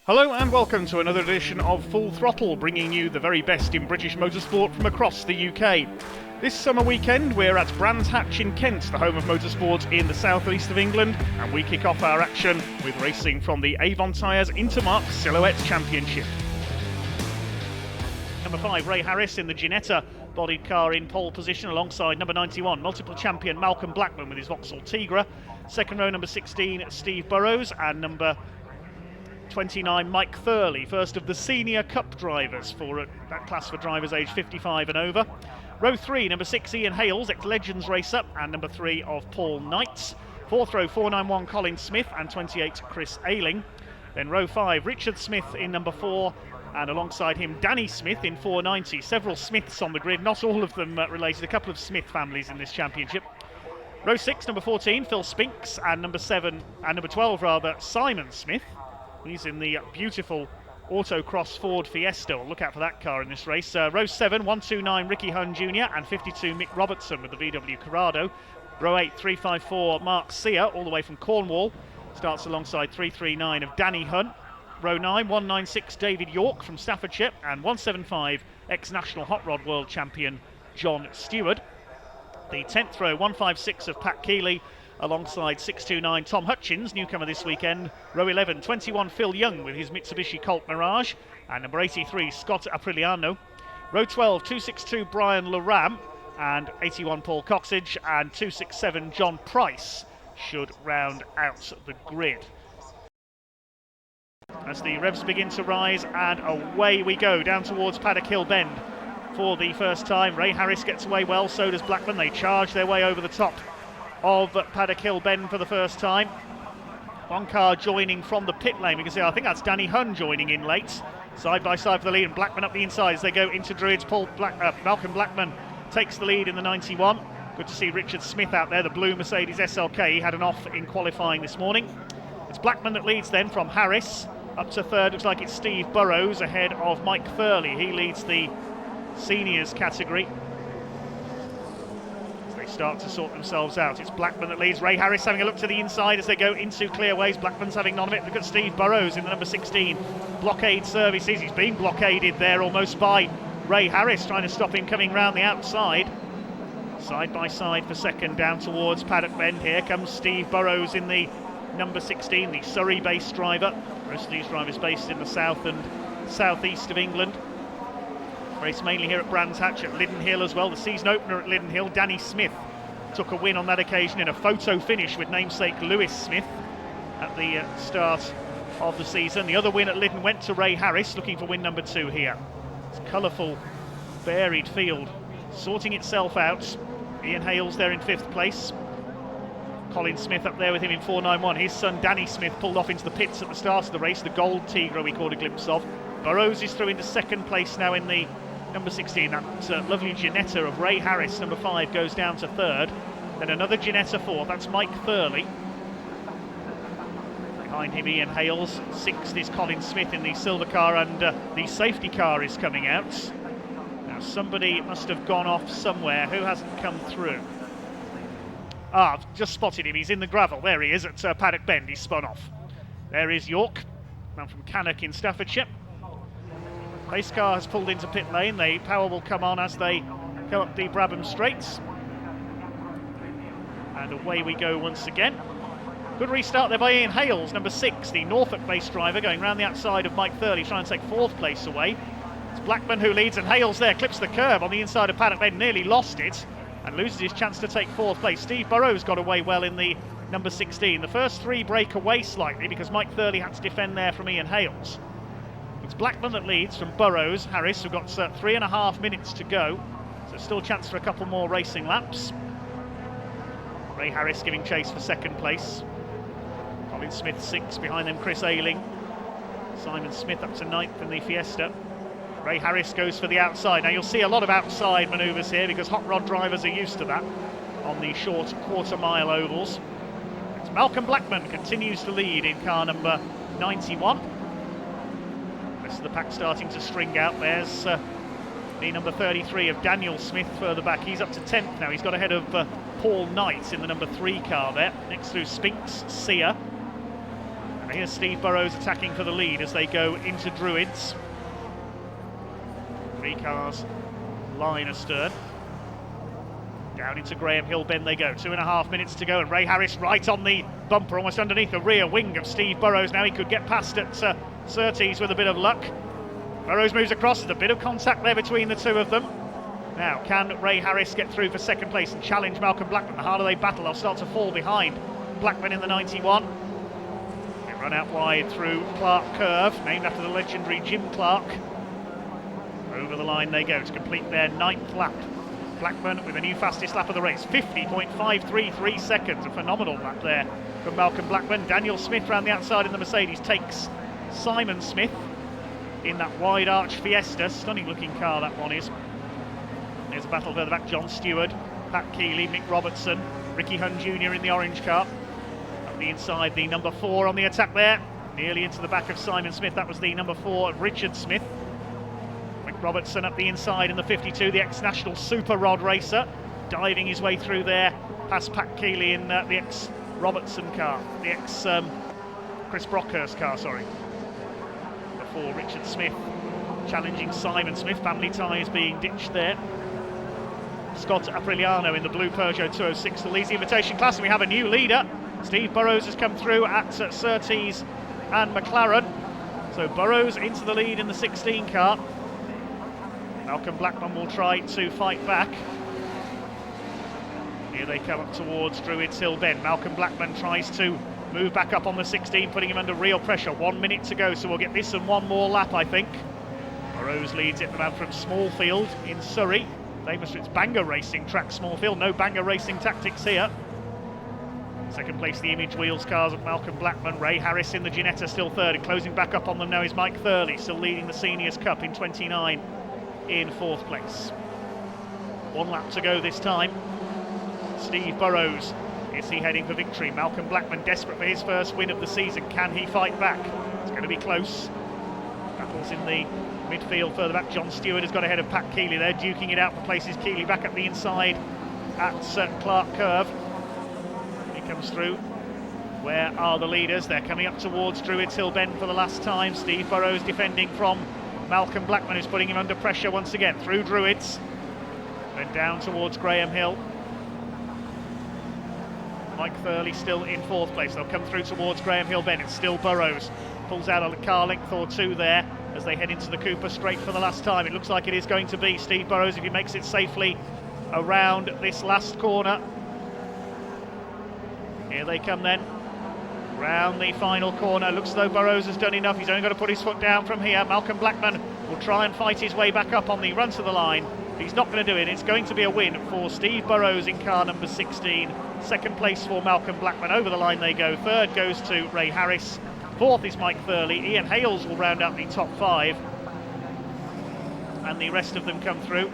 Hello and welcome to another edition of Full Throttle, bringing you the very best in British motorsport from across the UK. This summer weekend we're at Brands Hatch in Kent, the home of motorsport in the southeast of England, and we kick off our action with racing from the Avon Tyres Intermark Silhouette Championship. Number 5, Ray Harris in the Ginetta bodied car in pole position alongside number 91, multiple champion Malcolm Blackman with his Vauxhall Tigra. Second row, number 16, Steve Burrows, and number 29, Mike Thurley, first of the senior cup drivers for that class for drivers aged 55 and over. Row 3, number 6, Ian Hales, ex-Legends racer, and number 3 of Paul Knights. Fourth row, 491, Colin Smith, and 28, Chris Ayling. Then row 5, Richard Smith in number 4, and alongside him, Danny Smith in 490. Several Smiths on the grid, not all of them related, a couple of Smith families in this championship. Row 6, number 14, Phil Spinks, and number 12 rather, Simon Smith. He's in the beautiful autocross Ford Fiesta. We'll look out for that car in this race. Row 7, 129, Ricky Hunn Jr. and 52, Mick Robertson with the VW Corrado. Row 8, 354, Mark Sear, all the way from Cornwall. Starts alongside 339 of Danny Hunn. Row 9, 196, David York from Staffordshire. And 175, ex-National Hot Rod World Champion John Stewart. The 10th row, 156 of Pat Keeley, alongside 629 Tom Hutchins, newcomer this weekend. Row 11, 21 Phil Young with his Mitsubishi Colt Mirage, and number 83 Scott Apriliano. Row 12, 262 Brian Laram, and 81 Paul Coxage, and 267 John Price should round out the grid. As the revs begin to rise, and away we go down towards Paddock Hill Bend for the first time. Ray Harris gets away well, so does Blackman. They charge their way over the top of Paddock Hill Bend for the first time. One car joining from the pit lane. We can see, I think that's Danny Hunn joining in late. Side by side for the lead, and Blackman up the inside as they go into Druids. Malcolm Blackman takes the lead in the 91. Good to see Richard Smith out there, the blue Mercedes SLK. He had an off in qualifying this morning. It's Blackman that leads then from Harris. Up to third, looks like it's Steve Burrows ahead of Mike Thurley. He leads the seniors category. Start to sort themselves out. It's Blackman that leads. Ray Harris having a look to the inside as they go into clearways. Blackman's having none of it. Look at Steve Burrows in the number 16 blockade services. He's been blockaded there almost by Ray Harris, trying to stop him coming round the outside. Side by side for second down towards Paddock Bend. Here comes Steve Burrows in the number 16, the Surrey-based driver. Most of these drivers based in the south and southeast of England. Race mainly here at Brands Hatch at Liddon Hill as well. The season opener at Liddon Hill, Danny Smith took a win on that occasion in a photo finish with namesake Lewis Smith at the start of the season. The other win at Liddon went to Ray Harris, looking for win number 2 here. It's a colourful, varied field sorting itself out. Ian Hales there in 5th place. Colin Smith up there with him in 491. His son Danny Smith pulled off into the pits at the start of the race, the gold Tigra we caught a glimpse of. Burrows is through into 2nd place now in the number 16, that lovely Ginetta of Ray Harris, number 5, goes down to 3rd. Then another Ginetta 4th, that's Mike Thurley. Behind him Ian Hales. 6th is Colin Smith in the silver car, and the safety car is coming out. Now somebody must have gone off somewhere. Who hasn't come through? I've just spotted him, he's in the gravel. There he is at Paddock Bend, he's spun off. There is York, man from Cannock in Staffordshire. Pace car has pulled into pit lane. The power will come on as they go up the Brabham Straights. And away we go once again. Good restart there by Ian Hales, number 6, the Norfolk-based driver, going round the outside of Mike Thurley, trying to take 4th place away. It's Blackman who leads, and Hales there clips the curb on the inside of Paddock Bend, nearly lost it, and loses his chance to take 4th place. Steve Burrows got away well in the number 16. The first 3 break away slightly because Mike Thurley had to defend there from Ian Hales. It's Blackman that leads from Burrows. Harris, who've got 3.5 minutes to go, so still a chance for a couple more racing laps. Ray Harris giving chase for 2nd place. Colin Smith 6th, behind them Chris Ayling. Simon Smith up to 9th in the Fiesta. Ray Harris goes for the outside. Now you'll see a lot of outside manoeuvres here because hot rod drivers are used to that on the short quarter-mile ovals. It's Malcolm Blackman continues to lead in car number 91. The pack starting to string out. There's the number 33 of Daniel Smith further back. He's up to 10th now. He's got ahead of Paul Knight in the number 3 car there. Next through Spinks, Sear, And here's Steve Burrows attacking for the lead as they go into Druids. 3 cars line astern. Down into Graham Hill Bend they go. 2.5 minutes to go, and Ray Harris right on the bumper, almost underneath the rear wing of Steve Burrows. Now he could get past at Surtees with a bit of luck. Burrows moves across. There's a bit of contact there between the two of them. Now, can Ray Harris get through for second place and challenge Malcolm Blackman? The harder they battle, they'll start to fall behind Blackman in the 91. They run out wide through Clark Curve, named after the legendary Jim Clark. Over the line they go to complete their 9th lap. Blackman with a new fastest lap of the race, 50.533 seconds. A phenomenal lap there from Malcolm Blackman. Daniel Smith round the outside in the Mercedes takes Simon Smith in that wide arch Fiesta. Stunning looking car that one is. There's a battle further back. John Stewart, Pat Keeley, Mick Robertson, Ricky Hunn Jr. in the orange car. Up the inside, the number 4 on the attack there. Nearly into the back of Simon Smith. That was the number 4, Richard Smith. Mick Robertson up the inside in the 52, the ex-national super rod racer. Diving his way through there past Pat Keeley in the ex-Robertson car. The ex-Chris Brockhurst car, sorry. Before Richard Smith challenging Simon Smith. Family ties being ditched there. Scott Apriliano in the blue Peugeot 206 that leads the invitation class, and we have a new leader. Steve Burrows has come through at Surtees and McLaren. So Burrows into the lead in the 16 car. Malcolm Blackman will try to fight back. Here they come up towards Druids Hill Bend. Malcolm Blackman tries to move back up on the 16, putting him under real pressure. 1 minute to go, so we'll get this and one more lap, I think. Burrows leads it, the man from Smallfield in Surrey. Famous for its banger racing track, Smallfield. No banger racing tactics here. Second place, the Image Wheels cars of Malcolm Blackman. Ray Harris in the Ginetta still third, and closing back up on them now is Mike Thurley, still leading the Seniors Cup in 29 in 4th place. 1 lap to go this time. Steve Burrows, is he heading for victory? Malcolm Blackman desperate for his first win of the season. Can he fight back? It's going to be close. Battles in the midfield further back. John Stewart has got ahead of Pat Keeley there, duking it out for places. Keeley back up the inside at Clark Curve. He comes through. Where are the leaders? They're coming up towards Druids Hill Bend for the last time. Steve Burrows defending from Malcolm Blackman, who's putting him under pressure once again through Druids. Then down towards Graham Hill. Mike Thurley still in 4th place. They'll come through towards Graham Hill Bend. It's still Burrows. Pulls out a car length or 2 there as they head into the Cooper straight for the last time. It looks like it is going to be Steve Burrows if he makes it safely around this last corner. Here they come then. Round the final corner. Looks as though Burrows has done enough. He's only got to put his foot down from here. Malcolm Blackman will try and fight his way back up on the run to the line. He's not going to do it. It's going to be a win for Steve Burrows in car number 16. Second place for Malcolm Blackman. Over the line they go. Third goes to Ray Harris. 4th is Mike Thurley. Ian Hales will round out the top 5. And the rest of them come through.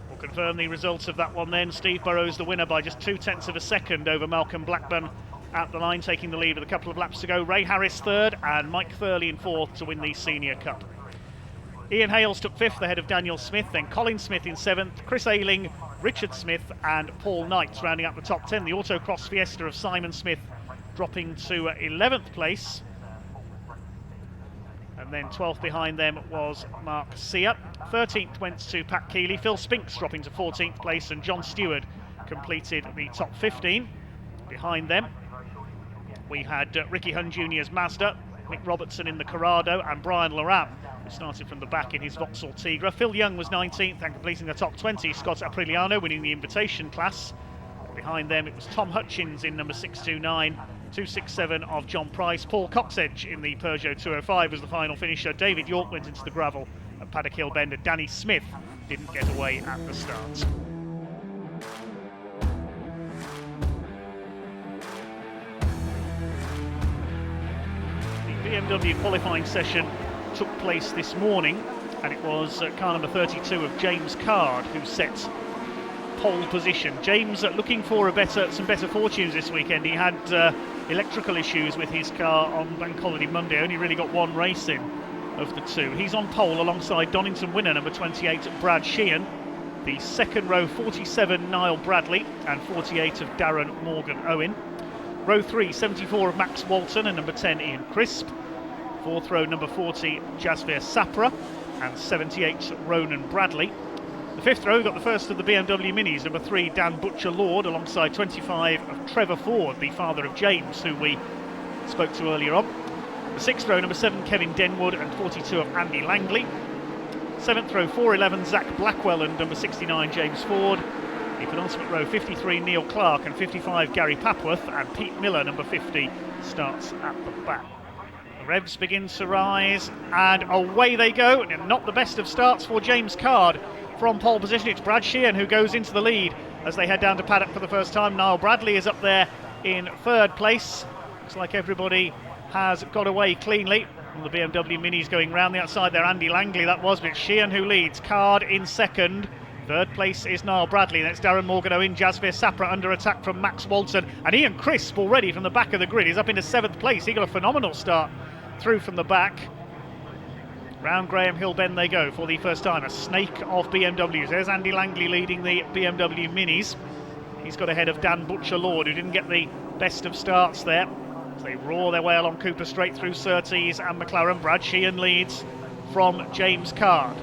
We'll confirm the results of that one then. Steve Burrows the winner by just 0.2 of a second over Malcolm Blackman at the line, taking the lead with a couple of laps to go. Ray Harris 3rd and Mike Thurley in 4th to win the Senior Cup. Ian Hales took 5th ahead of Daniel Smith, then Colin Smith in 7th, Chris Ayling, Richard Smith and Paul Knight rounding up the top 10. The Autocross Fiesta of Simon Smith dropping to 11th place. And then 12th behind them was Mark Sear. 13th went to Pat Keeley. Phil Spinks dropping to 14th place, and John Stewart completed the top 15. Behind them we had Ricky Hunn Jr.'s Mazda, Mick Robertson in the Corrado, and Brian Laram, who started from the back in his Vauxhall Tigra. Phil Young was 19th and completing the top 20. Scott Apriliano winning the invitation class. Behind them it was Tom Hutchins in number 629, 267 of John Price. Paul Coxedge in the Peugeot 205 was the final finisher. David York went into the gravel at Paddock Hill Bend, and Danny Smith didn't get away at the start. The BMW qualifying session took place this morning, and it was car number 32 of James Card who set pole position. James looking for some better fortunes this weekend. He had electrical issues with his car on Bank Holiday Monday, only really got one race in of the 2. He's on pole alongside Donington winner number 28 Brad Sheehan. The second row 47 Niall Bradley and 48 of Darren Morgan Owen. Row 3, 74 of Max Walton and number 10 Ian Crisp. Fourth row, number 40 Jasvir Sapra and 78 Ronan Bradley. The fifth row got the first of the BMW Minis, number 3 Dan Butcher Lord alongside 25 of Trevor Ford, the father of James, who we spoke to earlier on. The sixth row, number 7 Kevin Denwood and 42 of Andy Langley. Seventh row, 411 Zach Blackwell and number 69 James Ford. The penultimate row, 53 Neil Clark and 55 Gary Papworth, and Pete Miller, number 50, starts at the back. The revs begin to rise and away they go. And not the best of starts for James Card from pole position. It's Brad Sheehan who goes into the lead as they head down to paddock for the first time. Niall Bradley is up there in third place. Looks like everybody has got away cleanly. The BMW Minis going round the outside there. Andy Langley that was, but it's Sheehan who leads. Card in second. Third place is Niall Bradley. That's Darren Morgano in. Jasvir Sapra under attack from Max Walton. And Ian Crisp already from the back of the grid is up into seventh place. He got a phenomenal start through from the back. Round Graham Hill Bend they go for the first time. A snake of BMWs. There's Andy Langley leading the BMW Minis. He's got ahead of Dan Butcher Lord, who didn't get the best of starts there. As they roar their way along Cooper straight through Surtees and McLaren. Brad Sheehan leads from James Card.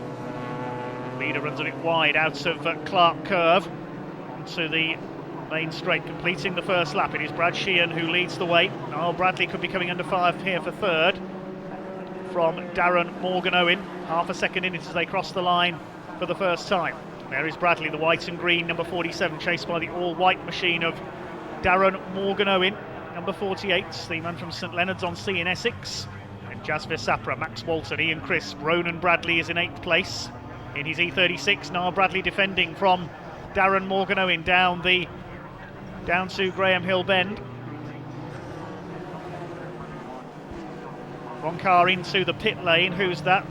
Leader runs a bit wide out of Clark Curve to the main straight, completing the first lap. It is Brad Sheehan who leads the way. Niall Bradley could be coming under fire here for third from Darren Morgano in. Half a second in as they cross the line for the first time. There is Bradley, the white and green, number 47, chased by the all-white machine of Darren Morgano in. Number 48, the man from St Leonard's on Sea in Essex. And Jasvir Sapra, Max Walton, Ian Crisp, Ronan Bradley is in 8th place. In his E36, Niall Bradley defending from Darren Morgano in down to Graham Hill Bend. One car into the pit lane. Who's that?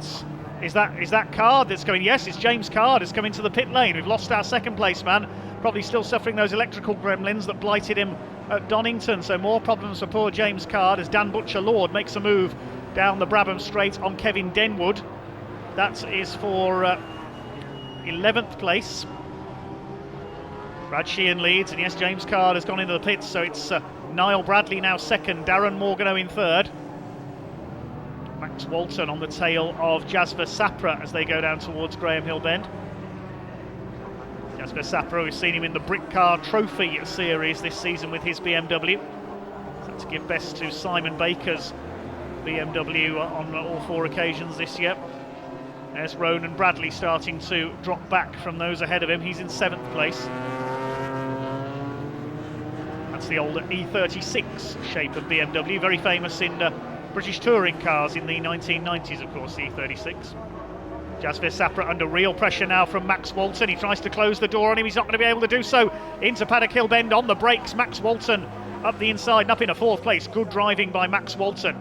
Is that Card that's going? Yes, it's James Card has come into the pit lane. We've lost our second place man. Probably still suffering those electrical gremlins that blighted him at Donington. So more problems for poor James Card as Dan Butcher Lord makes a move down the Brabham Straight on Kevin Denwood. That is for 11th place. Brad Sheehan leads, and yes, James Card has gone into the pits, so it's Niall Bradley now second, Darren Morgano in third. Max Walton on the tail of Jasvir Sapra as they go down towards Graham Hill Bend. Jasvir Sapra, we've seen him in the Brick Car Trophy Series this season with his BMW. So to give best to Simon Baker's BMW on all 4 occasions this year. There's Ronan Bradley starting to drop back from those ahead of him. He's in 7th place. That's the old E36 shape of BMW, very famous in British touring cars in the 1990s, of course, the E36. Jasvir Sapra under real pressure now from Max Walton. He tries to close the door on him. He's not going to be able to do so. Into Paddock Hill Bend on the brakes. Max Walton up the inside and up in a 4th place. Good driving by Max Walton.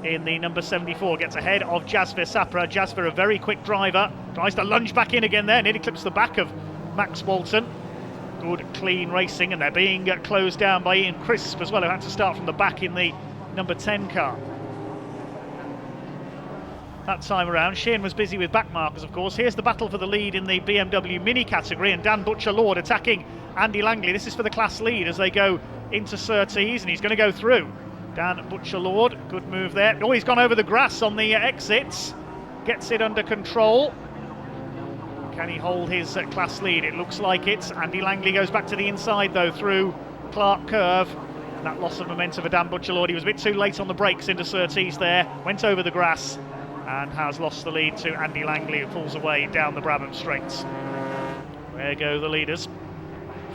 In the number 74, gets ahead of Jasvir Sapra. Jasvir, a very quick driver, tries to lunge back in again there, nearly clips the back of Max Walton. Good clean racing, and they're being closed down by Ian Crisp as well, who had to start from the back in the number 10 car. That time around, Sheehan was busy with back markers, of course. Here's the battle for the lead in the BMW Mini category, and Dan Butcher Lord attacking Andy Langley. This is for the class lead as they go into Surtees, and he's going to go through. Dan Butcher Lord, good move there. Oh, he's gone over the grass on the exits. Gets it under control. Can he hold his class lead? It looks like it. Andy Langley goes back to the inside though through Clark Curve. And that loss of momentum for Dan Butcher Lord. He was a bit too late on the brakes into Surtees there. Went over the grass and has lost the lead to Andy Langley, who pulls away down the Brabham Straights. There go the leaders.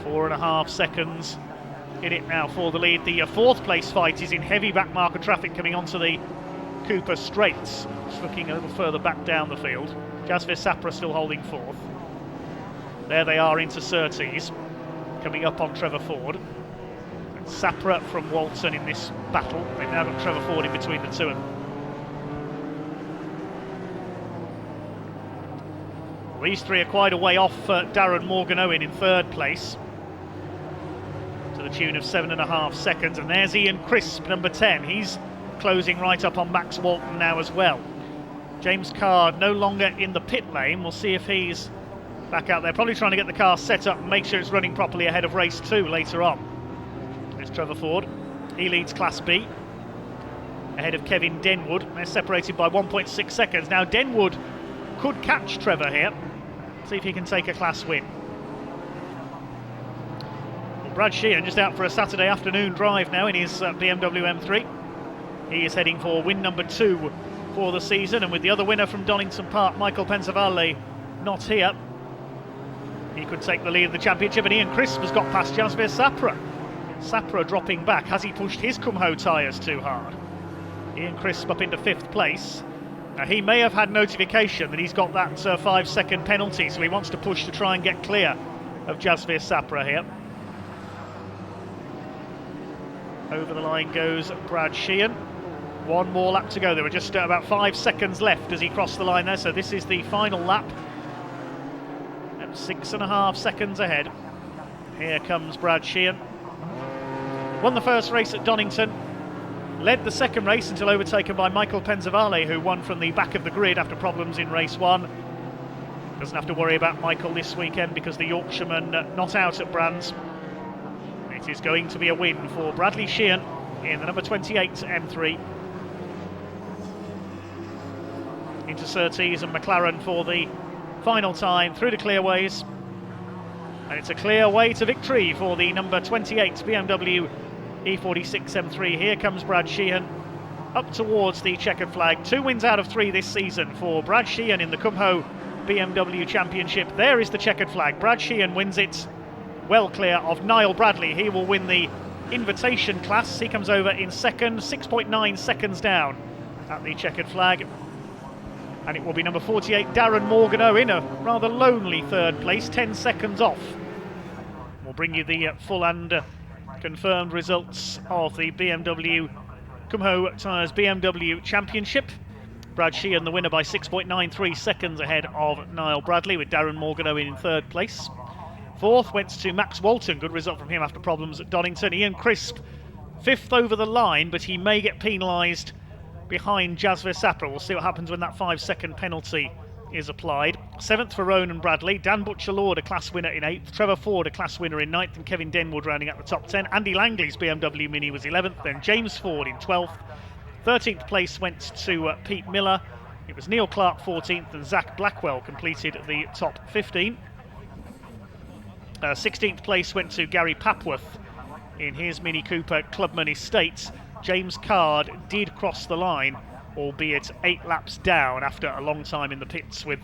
4.5 seconds in it now for the lead. The 4th place fight is in heavy back marker traffic coming onto the Cooper Straights. Just looking a little further back down the field. Jasvir Sapra still holding 4th. There they are into Surtees, coming up on Trevor Ford. And Sapra from Walton in this battle. They've now got Trevor Ford in between the two of them. Well, these three are quite a way off Darren Morgano in 3rd place, to the tune of 7.5 seconds. And there's Ian Crisp, number 10. He's closing right up on Max Walton now as well. James Card no longer in the pit lane. We'll see if he's back out there, probably trying to get the car set up and make sure it's running properly ahead of race 2 later on. There's Trevor Ford. He leads Class B, ahead of Kevin Denwood. They're separated by 1.6 seconds. Now Denwood could catch Trevor here. See if he can take a class win. Well, Brad Sheehan just out for a Saturday afternoon drive now in his BMW M3. He is heading for win number 2 for the season, and with the other winner from Donington Park, Michael Pensavalle, not here, he could take the lead of the championship. And Ian Crisp has got past Jasvir Sapra. Sapra dropping back. Has he pushed his Kumho tyres too hard? Ian Crisp up into 5th place. Now, he may have had notification that he's got that 5-second penalty, so he wants to push to try and get clear of Jasvir Sapra here. Over the line goes Brad Sheehan. One more lap to go. There were just about 5 seconds left as he crossed the line there, so this is the final lap. At 6.5 seconds ahead. Here comes Brad Sheehan. Won the first race at Donington. Led the second race until overtaken by Michael Pensavalle, who won from the back of the grid after problems in race 1. Doesn't have to worry about Michael this weekend because the Yorkshireman not out at Brands. It is going to be a win for Bradley Sheehan in the number 28 M3. Into Surtees and McLaren for the final time through the clearways. And it's a clear way to victory for the number 28 BMW E46 M3. Here comes Brad Sheehan up towards the checkered flag. 2 wins out of 3 this season for Brad Sheehan in the Kumho BMW Championship. There is the checkered flag. Brad Sheehan wins it well clear of Niall Bradley. He will win the invitation class. He comes over in second, 6.9 seconds down at the checkered flag. And it will be number 48, Darren Morgano, in a rather lonely 3rd place, 10 seconds off. We'll bring you the full and confirmed results of the BMW Kumho Tyres BMW Championship. Brad Sheehan the winner by 6.93 seconds ahead of Niall Bradley, with Darren Morgano in 3rd place. 4th went to Max Walton, good result from him after problems at Donington. Ian Crisp 5th over the line, but he may get penalised behind Jasvir Sapra. We'll see what happens when that 5-second penalty is applied. 7th for Ronan Bradley. Dan Butcher-Lord, a class winner in 8th. Trevor Ford, a class winner in 9th. And Kevin Denwood rounding out the top 10. Andy Langley's BMW Mini was 11th. Then James Ford in 12th. 13th place went to Pete Miller. It was Neil Clark 14th, and Zach Blackwell completed the top 15. 16th place went to Gary Papworth in his Mini Cooper Clubman Estate. James Card did cross the line, albeit 8 laps down after a long time in the pits with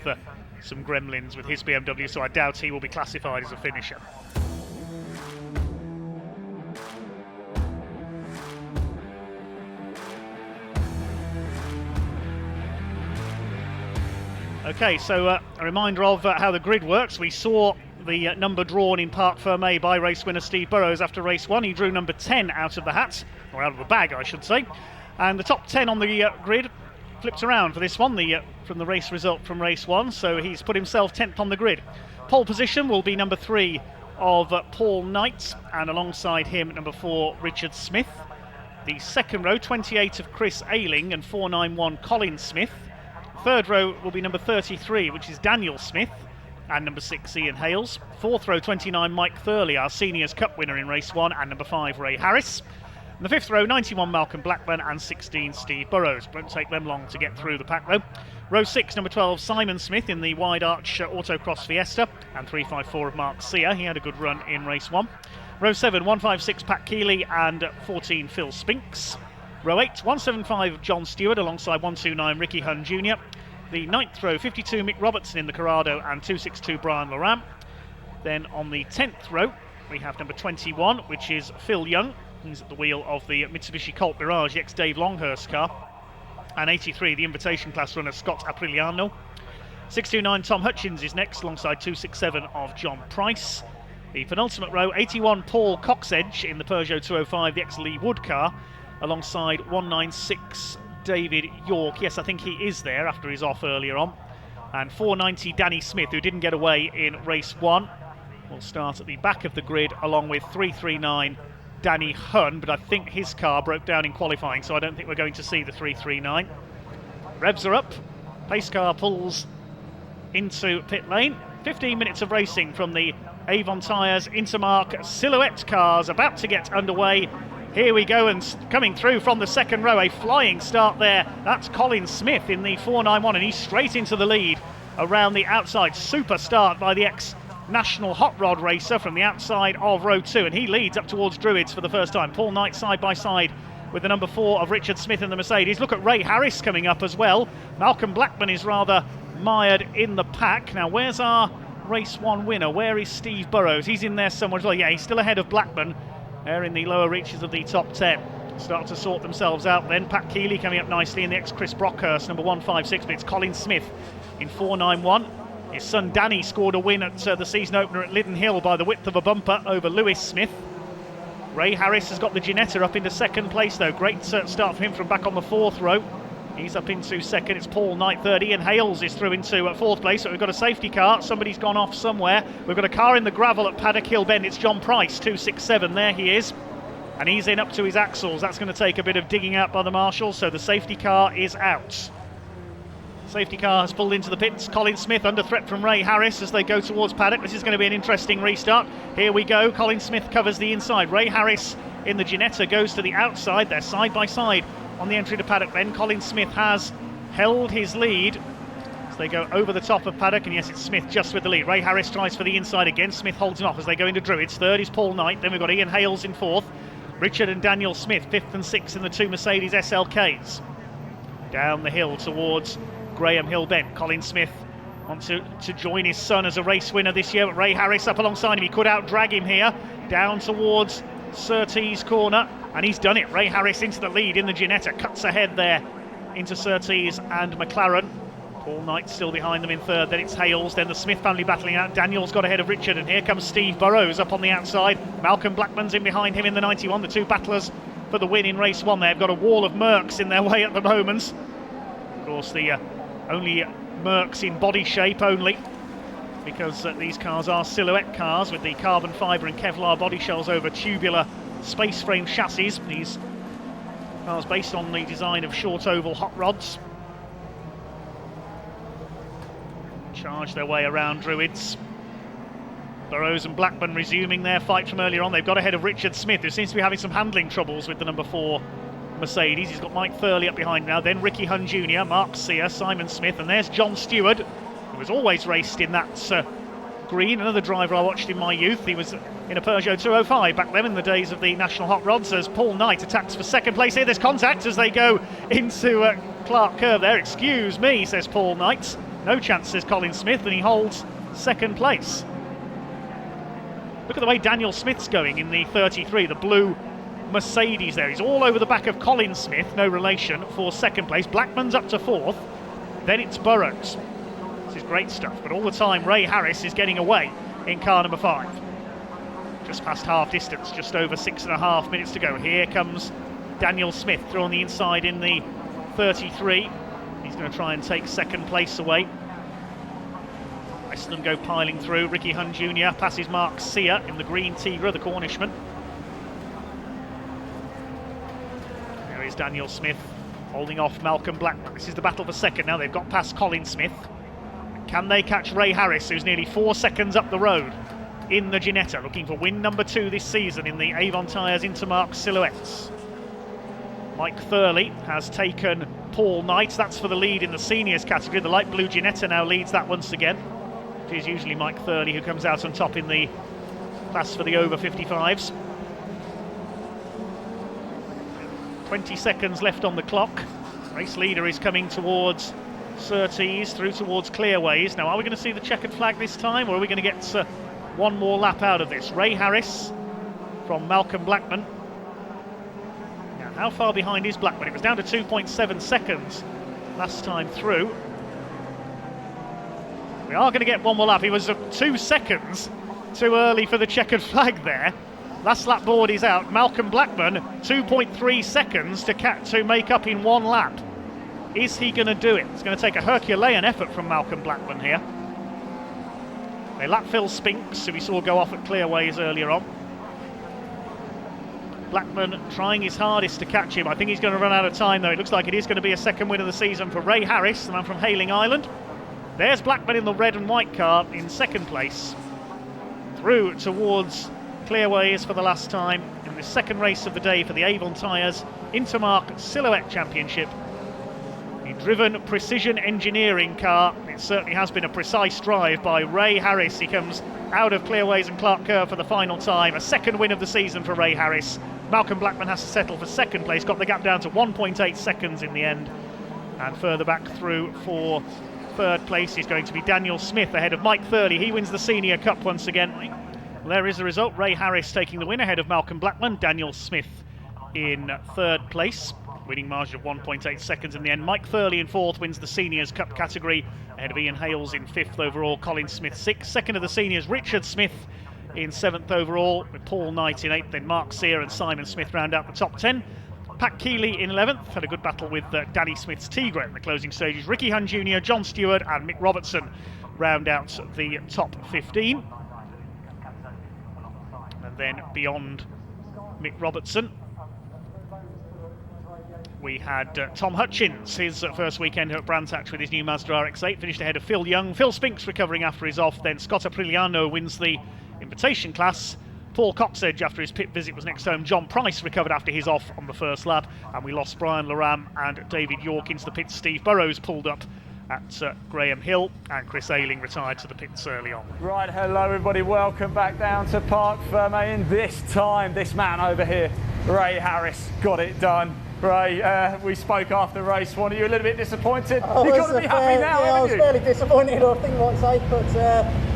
some gremlins with his BMW, so I doubt he will be classified as a finisher. Okay, so a reminder of how the grid works. We saw the number drawn in Parc Fermé by race winner Steve Burrows after race 1. He drew number 10 out of the hat, or out of the bag I should say, and the top 10 on the grid flipped around for this one from the race result from race 1, so he's put himself 10th on the grid. Pole position will be number 3 of Paul Knight, and alongside him number 4 Richard Smith. The second row 28 of Chris Ayling and 491 Colin Smith. Third row will be number 33, which is Daniel Smith, and number 6 Ian Hales. Fourth row 29 Mike Thurley, our Seniors Cup winner in race 1, and number 5 Ray Harris. In the fifth row 91 Malcolm Blackburn and 16 Steve Burrows. Won't take them long to get through the pack though. Row 6 number 12 Simon Smith in the wide arch autocross Fiesta, and 354 of Mark Sear. He had a good run in race 1. Row 7 156 Pat Keeley and 14 Phil Spinks. Row 8 175 John Stewart alongside 129 Ricky Hunn Jr. The 9th row 52 Mick Robertson in the Corrado and 262 Brian Loram. Then on the 10th row we have number 21, which is Phil Young. He's at the wheel of the Mitsubishi Colt Mirage, the ex-Dave Longhurst car. And 83, the invitation class runner Scott Apriliano. 629 Tom Hutchins is next alongside 267 of John Price. The penultimate row 81 Paul Coxedge in the Peugeot 205, the ex-Lee Wood car, alongside 196 David York. Yes, I think he is there after he's off earlier on. And 490 Danny Smith, who didn't get away in race 1, will start at the back of the grid along with 339 Danny Hunn, but I think his car broke down in qualifying, so I don't think we're going to see the 339. Revs are up. Pace car pulls into pit lane. 15 minutes of racing from the Avon Tyres Intermark Silhouette cars about to get underway. Here we go, and coming through from the second row, a flying start there. That's Colin Smith in the 491, and he's straight into the lead around the outside. Super start by the ex-national hot rod racer from the outside of row 2, and he leads up towards Druids for the first time. Paul Knight side by side with the number 4 of Richard Smith in the Mercedes. Look at Ray Harris coming up as well. Malcolm Blackman is rather mired in the pack. Now, where's our race 1 winner? Where is Steve Burrows? He's in there somewhere as well. Yeah, he's still ahead of Blackman. They're in the lower reaches of the top 10. Start to sort themselves out then. Pat Keeley coming up nicely in the ex-Chris Brockhurst, number 156, but it's Colin Smith in 491. His son Danny scored a win at the season opener at Liddon Hill by the width of a bumper over Lewis Smith. Ray Harris has got the Ginetta up into second place though. Great start for him from back on the 4th row. He's up into second. It's Paul Knight 3rd. Ian Hales is through into 4th place. So we've got a safety car. Somebody's gone off somewhere. We've got a car in the gravel at Paddock Hill Bend. It's John Price, 267. There he is. And he's in up to his axles. That's going to take a bit of digging out by the marshals. So the safety car is out. Safety car has pulled into the pits. Colin Smith under threat from Ray Harris as they go towards Paddock. This is going to be an interesting restart. Here we go. Colin Smith covers the inside. Ray Harris in the Ginetta goes to the outside. They're side by side on the entry to Paddock then. Colin Smith has held his lead as they go over the top of Paddock, and yes, it's Smith just with the lead. Ray Harris tries for the inside again. Smith holds him off as they go into Druids. 3rd is Paul Knight. Then we've got Ian Hales in 4th. Richard and Daniel Smith 5th and 6th in the 2 Mercedes SLKs. Down the hill towards Graham Hill Bend. Colin Smith wants to join his son as a race winner this year, but Ray Harris up alongside him. He could out-drag him here. Down towards Surtees corner, and he's done it. Ray Harris into the lead in the Ginetta, cuts ahead there into Surtees and McLaren. Paul Knight still behind them in 3rd. Then it's Hales, then the Smith family battling out. Daniel's got ahead of Richard, and here comes Steve Burrows up on the outside. Malcolm Blackman's in behind him in the 91. The 2 battlers for the win in race 1. They've got a wall of Mercs in their way at the moment. Of course, the only Mercs in body shape only, because these cars are silhouette cars with the carbon fibre and Kevlar body shells over tubular space frame chassis. These cars based on the design of short oval hot rods. Charge their way around Druids. Burrows and Blackman resuming their fight from earlier on. They've got ahead of Richard Smith, who seems to be having some handling troubles with the number 4 Mercedes. He's got Mike Thurley up behind now, then Ricky Hunn Jr., Mark Sear, Simon Smith, and there's John Stewart, who was always raced in that green. Another driver I watched in my youth. He was in a Peugeot 205 back then in the days of the National Hot Rods. As Paul Knight attacks for second place here. There's contact as they go into Clark Curve there. Excuse me, says Paul Knight. No chance, says Colin Smith, and he holds second place. Look at the way Daniel Smith's going in the 33, the blue Mercedes there. He's all over the back of Colin Smith, no relation, for second place. Blackman's up to 4th. Then it's Burrows. This is great stuff, but all the time Ray Harris is getting away in car number 5. Just past half distance, just over 6.5 minutes to go. Here comes Daniel Smith through on the inside in the 33. He's going to try and take second place away. The rest of them go piling through. Ricky Hunn Jr. passes Mark Sear in the green Tigra, the Cornishman. There is Daniel Smith holding off Malcolm Blackman. This is the battle for second now. They've got past Colin Smith. Can they catch Ray Harris, who's nearly 4 seconds up the road in the Ginetta, looking for win number 2 this season in the Avon Tyres Intermark Silhouettes? Mike Thurley has taken Paul Knight. That's for the lead in the seniors category. The light blue Ginetta now leads that once again. It is usually Mike Thurley who comes out on top in the class for the over 55s. 20 seconds left on the clock. Race leader is coming towards Surtees, through towards Clearways. Now, are we going to see the checkered flag this time, or are we going to get one more lap out of this? Ray Harris from Malcolm Blackman. Now, how far behind is Blackman? It was down to 2.7 seconds last time through. We are going to get one more lap. He was 2 seconds too early for the checkered flag there. Last lap board is out. Malcolm Blackman, 2.3 seconds to make up in 1 lap. Is he going to do it? It's going to take a Herculean effort from Malcolm Blackman here. They lap Phil Spinks, who we saw go off at Clearways earlier on. Blackman trying his hardest to catch him. I think he's going to run out of time, though. It looks like it is going to be a second win of the season for Ray Harris, the man from Hayling Island. There's Blackman in the red and white car in second place. Through towards clearways for the last time in the second race of the day for the Avon Tyres Intermark Silhouette Championship. The driven precision engineering car. It certainly has been a precise drive by Ray Harris. He comes out of clearways and Clark Kerr for the final time. A second win of the season for Ray Harris. Malcolm Blackman has to settle for second place, got the gap down to 1.8 seconds in the end. And further back through for third place is going to be Daniel Smith ahead of Mike Thurley. He wins the Senior Cup once again. There is the result. Ray Harris taking the win ahead of Malcolm Blackman. Daniel Smith in third place, winning margin of 1.8 seconds in the end. Mike Thurley in fourth, wins the Seniors Cup category ahead of Ian Hales in fifth overall. Colin Smith sixth. Second of the Seniors, Richard Smith in seventh overall, with Paul Knight in eighth. Then Mark Sear and Simon Smith round out the top 10. Pat Keeley in 11th, had a good battle with Danny Smith's Tigra in the closing stages. Ricky Hunn Jr., John Stewart and Mick Robertson round out the top 15. And then beyond Mick Robertson, we had Tom Hutchins, his first weekend at Brands Hatch with his new Mazda RX-8, finished ahead of Phil Young. Phil Spinks recovering after his off, then Scott Apriliano wins the invitation class. Paul Coxedge, after his pit visit, was next home. John Price recovered after his off on the first lap, and we lost Brian Laram and David York into the pits. Steve Burrows pulled up at Graham Hill, and Chris Ayling retired to the pits early on. Right, hello everybody, welcome back down to Parc Fermé. This time, this man over here, Ray Harris, got it done. Ray, we spoke after the race. Were you a little bit disappointed? You've got to be happy now, yeah, haven't you? I was fairly disappointed, I think I might say, but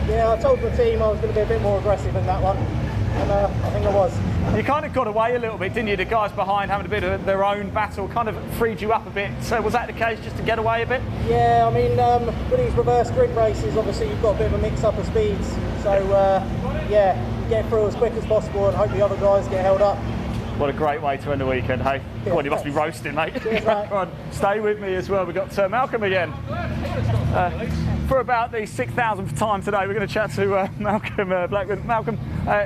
yeah, I told the team I was going to be a bit more aggressive in that one, and I think I was. You kind of got away a little bit, didn't you? The guys behind having a bit of their own battle kind of freed you up a bit. So was that the case, just to get away a bit? Yeah, I mean, with these reverse grid races, obviously you've got a bit of a mix-up of speeds, so yeah, get through as quick as possible and hope the other guys get held up. What a great way to end the weekend, hey? Yeah, God, you must be roasting, mate. Cheers, Come on, stay with me as well. We've got Malcolm again. For about the 6,000th time today, we're going to chat to Malcolm Blackman. Malcolm,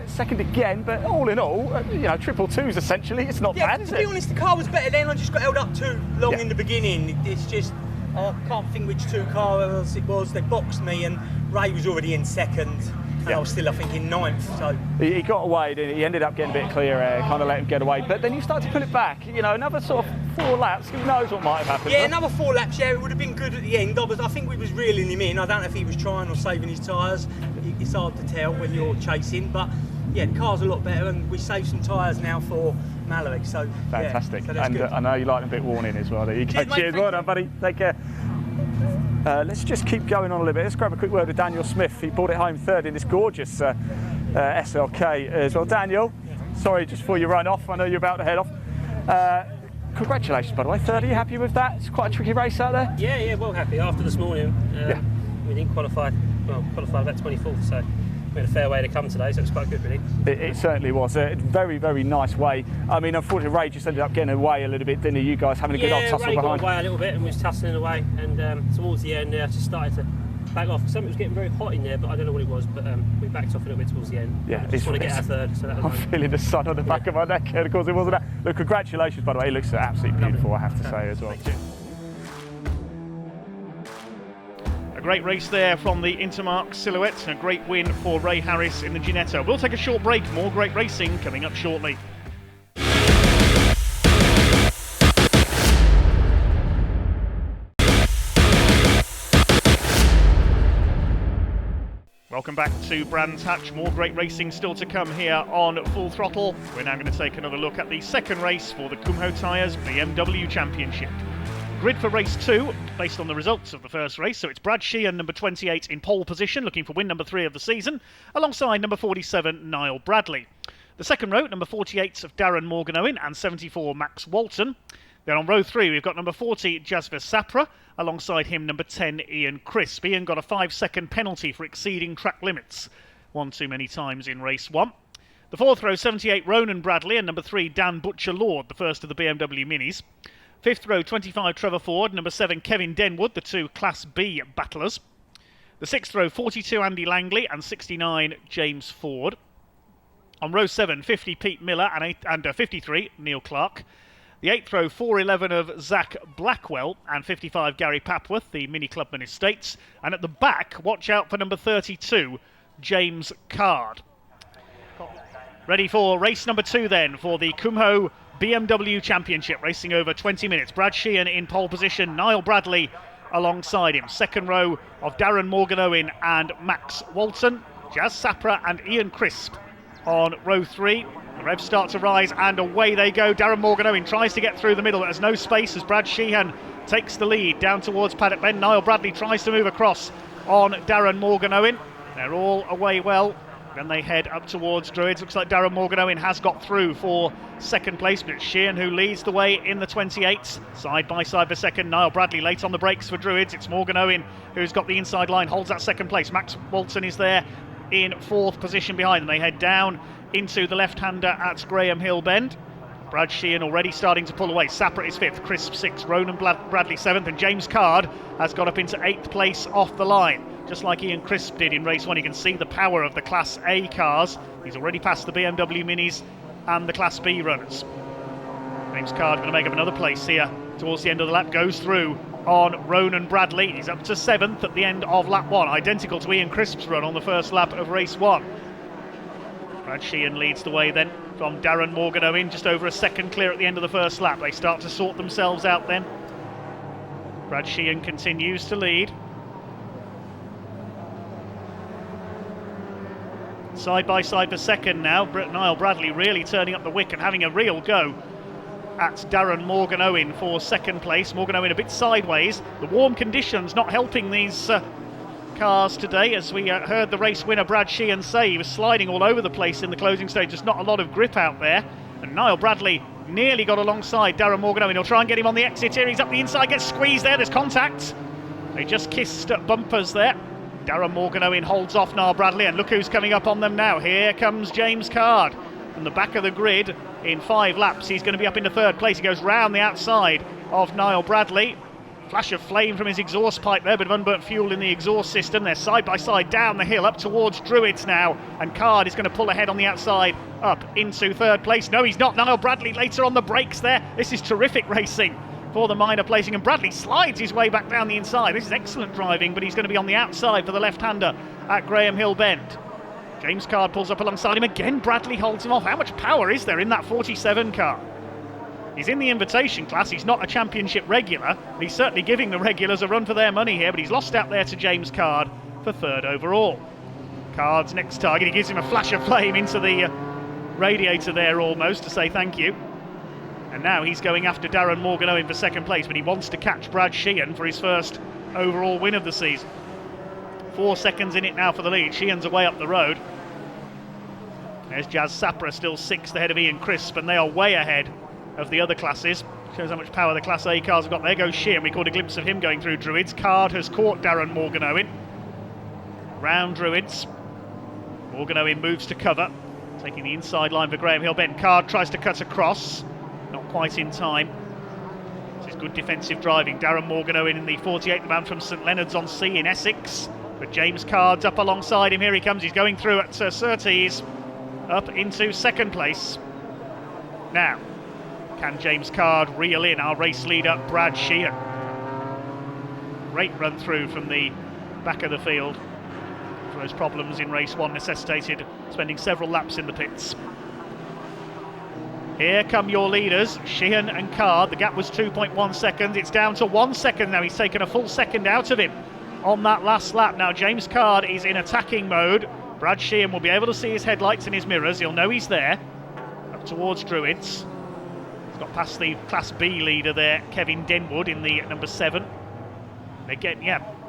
second again, but all in all, you know, triple twos essentially. It's not bad, is it? To be honest, the car was better then. I just got held up too long in the beginning. It's just, I can't think which two cars it was. They boxed me, and Ray was already in second. And I was still, I think, in ninth. So he got away, didn't he? He ended up getting a bit clear air, kind of let him get away. But then you start to pull it back. You know, another sort of 4 laps. Who knows what might have happened? yeah, another 4 laps. Yeah, it would have been good at the end. I think we was reeling him in. I don't know if he was trying or saving his tyres. It's hard to tell when you're chasing, but yeah, the car's a lot better, and we saved some tyres now for Mallory. So fantastic. Yeah, so that's and good. I know you like them a bit worn in as well. There you go. Cheers, well done, buddy. Take care. Let's just keep going on a little bit. Let's grab a quick word with Daniel Smith. He brought it home third in this gorgeous SLK as well. Daniel, sorry, just before you run off, I know you're about to head off. Congratulations, by the way. Third, are you happy with that? It's quite a tricky race out there. Yeah, well happy. After this morning, we didn't qualify. Well, qualified about 24th, so we had a fair way to come today, so it was quite good, really. It certainly was a very, very nice way. I mean, unfortunately, Ray just ended up getting away a little bit, didn't he? You guys having a good old tussle Ray behind. got away a little bit and was tussling away, and towards the end, I just started to back off. Something was getting very hot in there, but I don't know what it was. But we backed off a little bit towards the end. Yeah, just want to get our third. So that was I'm feeling the sun on the back of my neck, and of course it wasn't that. Look, congratulations, by the way. It looks absolutely beautiful, I have to say as well. Thank you. A great race there from the Intermark Silhouette, and a great win for Ray Harris in the Ginetta. We'll take a short break, more great racing coming up shortly. Welcome back to Brands Hatch. More great racing still to come here on Full Throttle. We're now going to take another look at the second race for the Kumho Tyres BMW Championship. Grid for race 2, based on the results of the first race. So it's Brad Sheehan, number 28, in pole position, looking for win number 3 of the season, alongside number 47, Niall Bradley. The second row, number 48 of Darren Morgan Owen and 74, Max Walton. Then on row 3, we've got number 40, Jasper Sapra, alongside him number 10, Ian Crisp. Ian got a 5-second penalty for exceeding track limits, one too many times in race 1. The fourth row, 78, Ronan Bradley, and number 3, Dan Butcher Lord, the first of the BMW Minis. Fifth row, 25, Trevor Ford, number 7, Kevin Denwood, the 2 Class B battlers. The sixth row, 42, Andy Langley, and 69, James Ford. On row 7, 50, Pete Miller, and 53, Neil Clark. The eighth row, 411 of Zach Blackwell, and 55, Gary Papworth, the Mini Clubman Estates. And at the back, watch out for number 32, James Card. Ready for race number 2 then, for the Kumho BMW Championship, racing over 20 minutes. Brad Sheehan in pole position, Niall Bradley alongside him. Second row of Darren Morgan-Owen and Max Walton. Jazz Sapra and Ian Crisp on row 3. The revs start to rise and away they go. Darren Morgan-Owen tries to get through the middle, but there's no space as Brad Sheehan takes the lead down towards Paddock Bend. Niall Bradley tries to move across on Darren Morgan-Owen. They're all away well. Then they head up towards Druids. Looks like Darren Morgan-Owen has got through for second place, but it's Sheehan who leads the way in the 28s. Side by side for second. Niall Bradley late on the brakes for Druids. It's Morgan-Owen who's got the inside line, holds that second place. Max Walton is there in 4th position behind them. They head down into the left-hander at Graham Hill Bend. Brad Sheehan already starting to pull away. Sapra is 5th, Crisp 6th, Ronan Bradley 7th, and James Card has got up into 8th place off the line. Just like Ian Crisp did in race 1, you can see the power of the Class A cars. He's already passed the BMW Minis and the Class B runners. James Card going to make up another place here towards the end of the lap, goes through on Ronan Bradley. He's up to 7th at the end of lap 1, identical to Ian Crisp's run on the first lap of race 1. Brad Sheehan leads the way then from Darren Morgan-Owen, just over a second clear at the end of the first lap. They start to sort themselves out then. Brad Sheehan continues to lead. Side by side for second now. Niall Bradley really turning up the wick and having a real go at Darren Morgan-Owen for second place. Morgan-Owen a bit sideways. The warm conditions not helping these cars today, as we heard the race winner Brad Sheehan say. He was sliding all over the place in the closing stage. There's not a lot of grip out there. And Niall Bradley nearly got alongside Darren Morgan-Owen. He'll try and get him on the exit here. He's up the inside, gets squeezed there. There's contact. They just kissed bumpers there. Darren Morgan-Owen holds off Niall Bradley, and look who's coming up on them now. Here comes James Card from the back of the grid. In 5 laps he's going to be up into 3rd place. He goes round the outside of Niall Bradley. Flash of flame from his exhaust pipe there, bit of unburnt fuel in the exhaust system. They're side by side down the hill up towards Druids now, and Card is going to pull ahead on the outside up into 3rd place. No, he's not. Niall Bradley later on the brakes there. This is terrific racing for the minor placing, and Bradley slides his way back down the inside. This is excellent driving, but he's going to be on the outside for the left-hander at Graham Hill Bend. James Card pulls up alongside him again. Bradley holds him off. How much power is there in that 47 car? He's in the invitation class. He's not a championship regular. He's certainly giving the regulars a run for their money here, but he's lost out there to James Card for 3rd overall. Card's next target, he gives him a flash of flame into the radiator there almost to say thank you. And now he's going after Darren Morgan-Owen for second place, but he wants to catch Brad Sheehan for his first overall win of the season. 4 seconds in it now for the lead. Sheehan's away up the road. There's Jazz Sapra still 6th ahead of Ian Crisp, and they are way ahead of the other classes. Shows how much power the Class A cars have got. There goes Sheehan. We caught a glimpse of him going through Druids. Card has caught Darren Morgan-Owen. Round Druids. Morgan-Owen moves to cover, taking the inside line for Graham Hill Bend. Card tries to cut across. Not quite in time. This is good defensive driving. Darren Morgan-Owen in the 48, the man from St Leonard's on Sea in Essex. But James Card's up alongside him. Here he comes. He's going through at Surtees, up into 2nd place. Now, can James Card reel in our race leader, Brad Sheehan? Great run through from the back of the field. Those problems in race 1 necessitated spending several laps in the pits. Here come your leaders, Sheehan and Card. The gap was 2.1 seconds. It's down to 1 second now. He's taken a full second out of him on that last lap. Now James Card is in attacking mode. Brad Sheehan will be able to see his headlights and his mirrors. He'll know he's there. Up towards Druids. He's got past the Class B leader there, Kevin Denwood, in the number 7.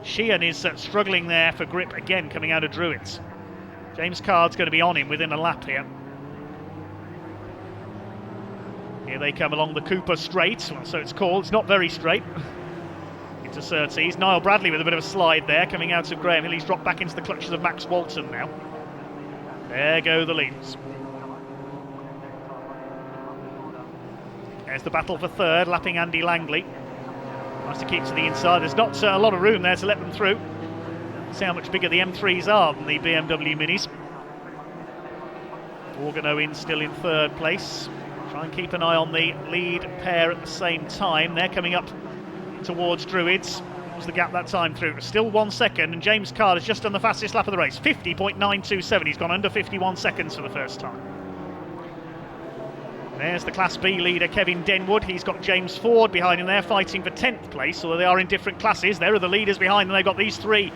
Sheehan is struggling there for grip again coming out of Druids. James Card's going to be on him within a lap here. Here they come along the Cooper Straight, well, so it's called. It's not very straight. Into Surtees. Niall Bradley with a bit of a slide there, coming out of Graham Hill. He's dropped back into the clutches of Max Walton now. There go the leaders. There's the battle for 3rd, lapping Andy Langley. Nice to keep to the inside. There's not a lot of room there to let them through. See how much bigger the M3s are than the BMW Minis. Morgan-Owen still in 3rd place. Try and keep an eye on the lead pair at the same time. They're coming up towards Druids. What was the gap that time through? It was still 1 second, and James Card has just done the fastest lap of the race, 50.927. He's gone under 51 seconds for the first time. There's the Class B leader, Kevin Denwood. He's got James Ford behind him there, fighting for 10th place, although they are in different classes. There are the leaders behind them. They've got these three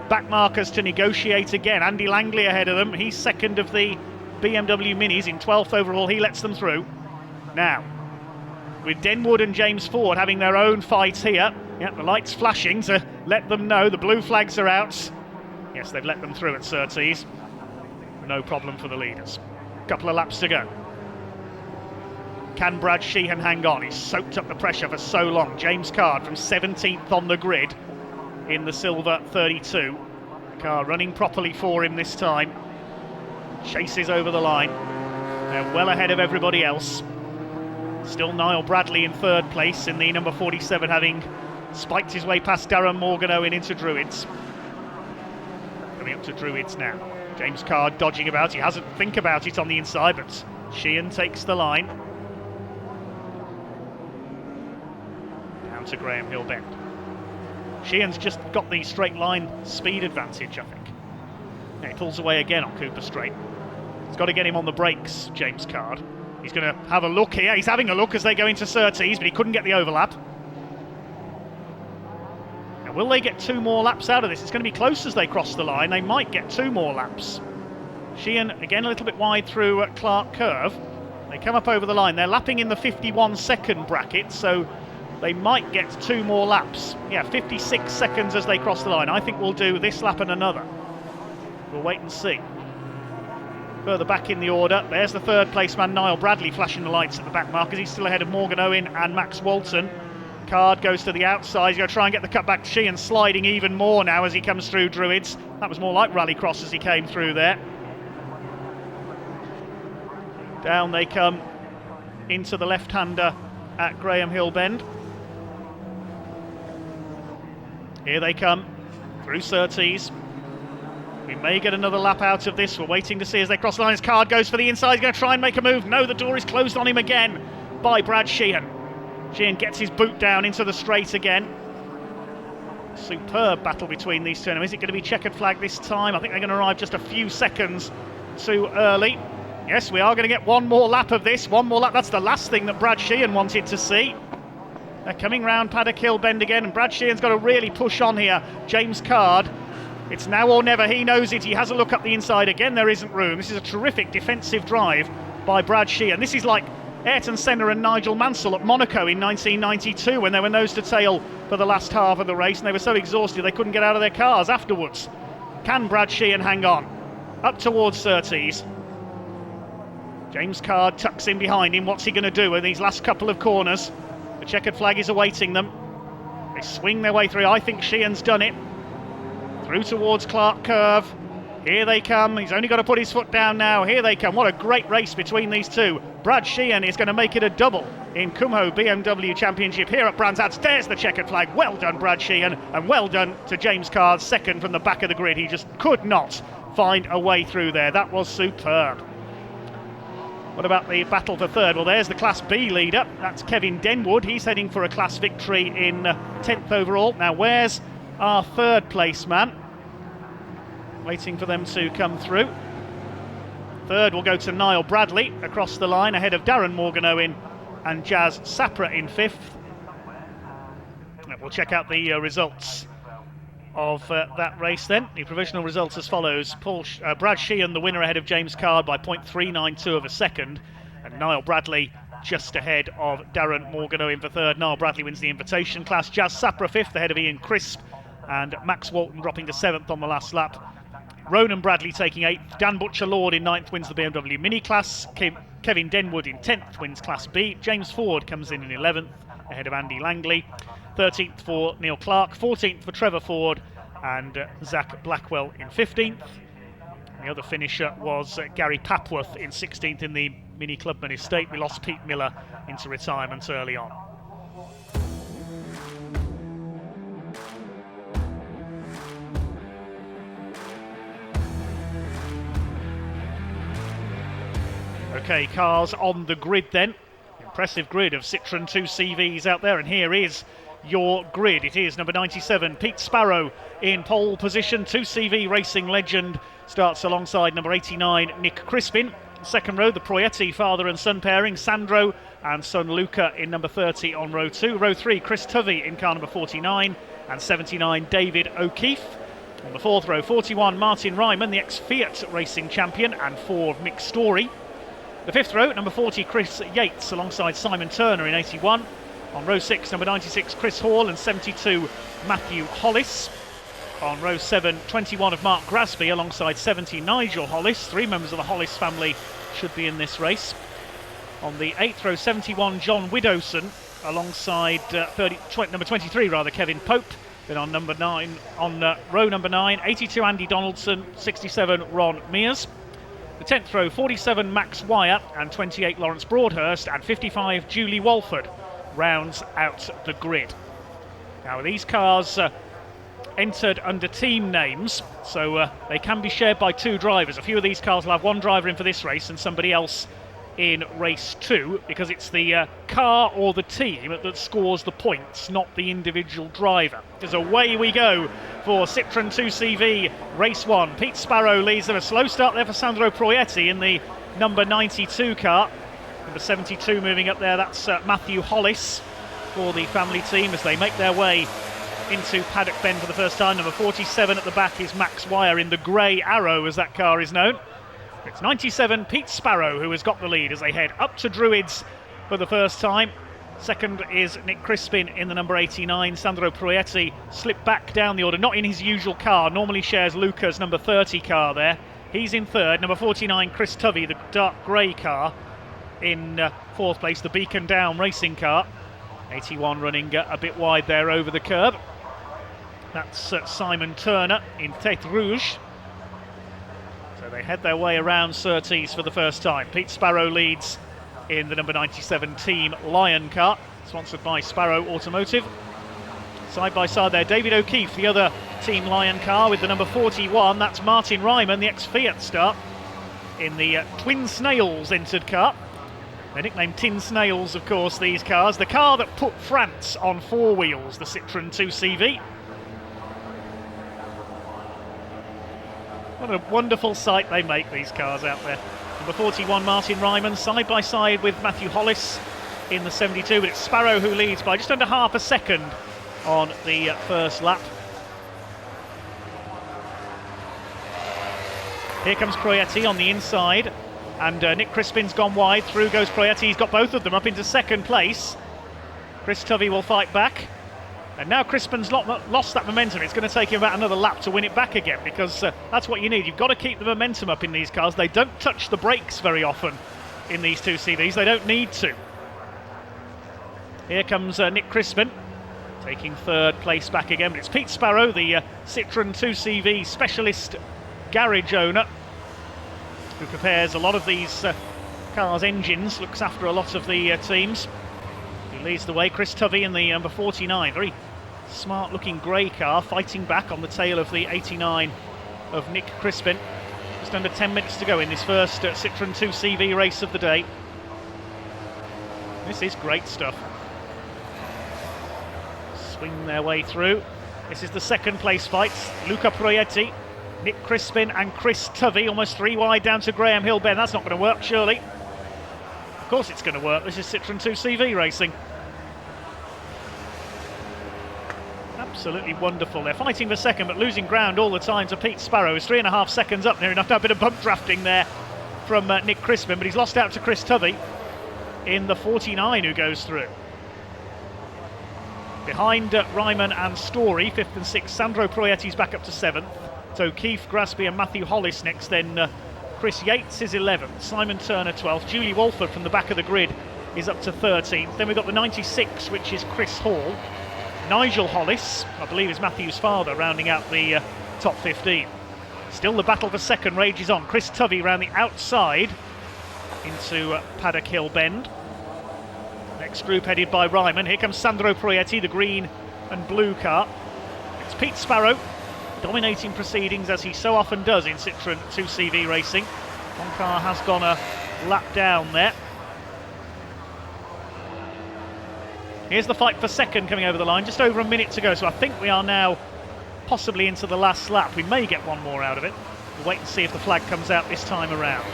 backmarkers to negotiate again. Andy Langley ahead of them. He's second of the BMW Minis in 12th overall. He lets them through. Now, with Denwood and James Ford having their own fights here. Yep, the light's flashing to let them know the blue flags are out. Yes, they've let them through at Surtees. No problem for the leaders. Couple of laps to go. Can Brad Sheehan hang on? He's soaked up the pressure for so long. James Card from 17th on the grid in the silver 32. The car running properly for him this time. Chases over the line. They're well ahead of everybody else. Still Niall Bradley in third place in the number 47, having spiked his way past Darren Morganow into Druids. Coming up to Druids now. James Card dodging about. He hasn't think about it on the inside, but Sheehan takes the line. Down to Graham Hill Bend. Sheehan's just got the straight line speed advantage, I think. Yeah, he pulls away again on Cooper Straight. He's got to get him on the brakes, James Card. He's going to have a look here. He's having a look as they go into Surtees, but he couldn't get the overlap. Now, will they get 2 more laps out of this? It's going to be close as they cross the line. They might get 2 more laps. Sheehan, again, a little bit wide through Clark Curve. They come up over the line. They're lapping in the 51-second bracket, so they might get 2 more laps. Yeah, 56 seconds as they cross the line. I think we'll do this lap and another. We'll wait and see. Further back in the order, there's the third place man, Niall Bradley, flashing the lights at the back markers. He's still ahead of Morgan Owen and Max Walton. Card goes to the outside. He's going to try and get the cut back. Sheehan sliding even more now as he comes through Druids. That was more like Rallycross as he came through there. Down they come into the left-hander at Graham Hill Bend. Here they come through Surtees. We may get another lap out of this. We're waiting to see as they cross the line. His Card goes for the inside. He's going to try and make a move. No, the door is closed on him again by Brad Sheehan. Sheehan gets his boot down into the straight again. Superb battle between these two. Now, is it going to be checkered flag this time? I think they're going to arrive just a few seconds too early. Yes, we are going to get 1 more lap of this. 1 more lap. That's the last thing that Brad Sheehan wanted to see. They're coming round Paddock Hill Bend again, and Brad Sheehan's got to really push on here. James Card. It's now or never. He knows it. He has a look up the inside. Again, there isn't room. This is a terrific defensive drive by Brad Sheehan. This is like Ayrton Senna and Nigel Mansell at Monaco in 1992 when they were nose to tail for the last half of the race, and they were so exhausted they couldn't get out of their cars afterwards. Can Brad Sheehan hang on? Up towards Surtees. James Card tucks in behind him. What's he going to do in these last couple of corners? The checkered flag is awaiting them. They swing their way through. I think Sheehan's done it. Through towards Clark Curve. Here they come. He's only got to put his foot down now. Here they come. What a great race between these two. Brad Sheehan is going to make it a double in Kumho BMW Championship here at Brands Hatch. There's the checkered flag. Well done, Brad Sheehan, and well done to James Card, second from the back of the grid. He just could not find a way through there. That was superb. What about the battle for third? Well, there's the Class B leader. That's Kevin Denwood. He's heading for a class victory in 10th overall. Now, where's our third place man? Waiting for them to come through. Third will go to Niall Bradley across the line ahead of Darren Morganow and Jazz Sapra in 5th. We'll check out the results of that race then. The provisional results as follows. Brad Sheehan the winner ahead of James Card by 0.392 of a second, and Niall Bradley just ahead of Darren Morganow for third. Niall Bradley wins the invitation class. Jazz Sapra 5th ahead of Ian Crisp, and Max Walton dropping to 7th on the last lap. Ronan Bradley taking 8th. Dan Butcher-Lord in 9th wins the BMW Mini class. Kevin Denwood in 10th wins Class B. James Ford comes in 11th ahead of Andy Langley. 13th for Neil Clark. 14th for Trevor Ford and Zach Blackwell in 15th. The other finisher was Gary Papworth in 16th in the Mini Clubman Estate. We lost Pete Miller into retirement early on. Okay, cars on the grid then. Impressive grid of Citroen 2CVs out there, and here is your grid. It is number 97, Pete Sparrow in pole position. 2CV racing legend starts alongside number 89, Nick Crispin. Second row, the Proietti father and son pairing, Sandro and son Luca in number 30 on row 2. Row 3, Chris Tovey in car number 49 and 79, David O'Keefe. On the fourth row, 41, Martin Ryman, the ex-Fiat racing champion, and 4, Mick Story. The fifth row, number 40, Chris Yates alongside Simon Turner in 81. On row 6, number 96, Chris Hall and 72, Matthew Hollis. On row 7, 21 of Mark Grasby alongside 70, Nigel Hollis. 3 members of the Hollis family should be in this race. On the 8th row, 71, John Widowson alongside number 23, Kevin Pope. Then on number 9, row number 9, 82, Andy Donaldson, 67, Ron Mears. The 10th row, 47, Max Wyatt and 28, Lawrence Broadhurst, and 55, Julie Walford rounds out the grid. Now these cars entered under team names, so they can be shared by 2 drivers. A few of these cars will have 1 driver in for this race and somebody else in race 2, because it's the car or the team that scores the points, not the individual driver. As away we go for Citroen 2CV race 1. Pete Sparrow leads them. A slow start there for Sandro Proietti in the number 92 car. Number 72 moving up there, that's Matthew Hollis for the family team as they make their way into Paddock Bend for the first time. Number 47 at the back is Max Wire in the grey Arrow, as that car is known. It's 97, Pete Sparrow, who has got the lead as they head up to Druids for the first time. Second is Nick Crispin in the number 89. Sandro Proietti slipped back down the order, not in his usual car. Normally shares Luca's number 30 car there. He's in third. Number 49, Chris Tovey, the dark grey car, in fourth place, the Beacon Down racing car. 81 running a bit wide there over the curb. That's Simon Turner in Tête Rouge. So they head their way around Surtees for the first time. Pete Sparrow leads in the number 97 Team Lion car, sponsored by Sparrow Automotive. Side by side there, David O'Keefe, the other Team Lion car, with the number 41. That's Martin Ryman, the ex-Fiat star, in the Twin Snails entered car. They're nicknamed Tin Snails, of course, these cars. The car that put France on 4 wheels, the Citroen 2CV. What a wonderful sight they make, these cars out there. Number 41, Martin Ryman, side by side with Matthew Hollis in the 72, but it's Sparrow who leads by just under half a second on the first lap. Here comes Proietti on the inside, and Nick Crispin's gone wide. Through goes Proietti. He's got both of them up into second place. Chris Tovey will fight back. And now Crispin's lost that momentum. It's going to take him about another lap to win it back again, because that's what you need. You've got to keep the momentum up in these cars. They don't touch the brakes very often in these 2CVs. They don't need to. Here comes Nick Crispin, taking third place back again. But it's Pete Sparrow, the Citroen 2CV specialist garage owner, who prepares a lot of these cars' engines, looks after a lot of the teams. He leads the way. Chris Tovey in the number 49, very smart looking grey car, fighting back on the tail of the 89 of Nick Crispin. Just under 10 minutes to go in this first Citroen 2CV race of the day. This is great stuff. Swing their way through. This is the second place fights. Luca Proietti, Nick Crispin and Chris Tovey, almost 3 wide down to Graham Hill Bend. That's not going to work, surely. Of course it's going to work. This is Citroen 2CV racing. Absolutely wonderful. They're fighting for second, but losing ground all the time to Pete Sparrow. He's 3.5 seconds up near enough. Now a bit of bump drafting there from Nick Crispin, but he's lost out to Chris Tovey in the 49, who goes through. Behind Ryman and Story, 5th and 6th. Sandro Proietti's back up to 7th. So Keith Grasby and Matthew Hollis next. Then Chris Yates is 11th. Simon Turner 12th. Julie Walford from the back of the grid is up to 13th. Then we've got the 96, which is Chris Hall. Nigel Hollis, I believe, is Matthew's father, rounding out the top 15. Still the battle for second rages on. Chris Tovey round the outside into Paddock Hill Bend. Next group headed by Ryman. Here comes Sandro Proietti, the green and blue car. It's Pete Sparrow dominating proceedings, as he so often does in Citroen 2CV racing. One car has gone a lap down there. Here's the fight for second coming over the line, just over a minute to go, so I think we are now possibly into the last lap. We may get one more out of it. We'll wait and see if the flag comes out this time around.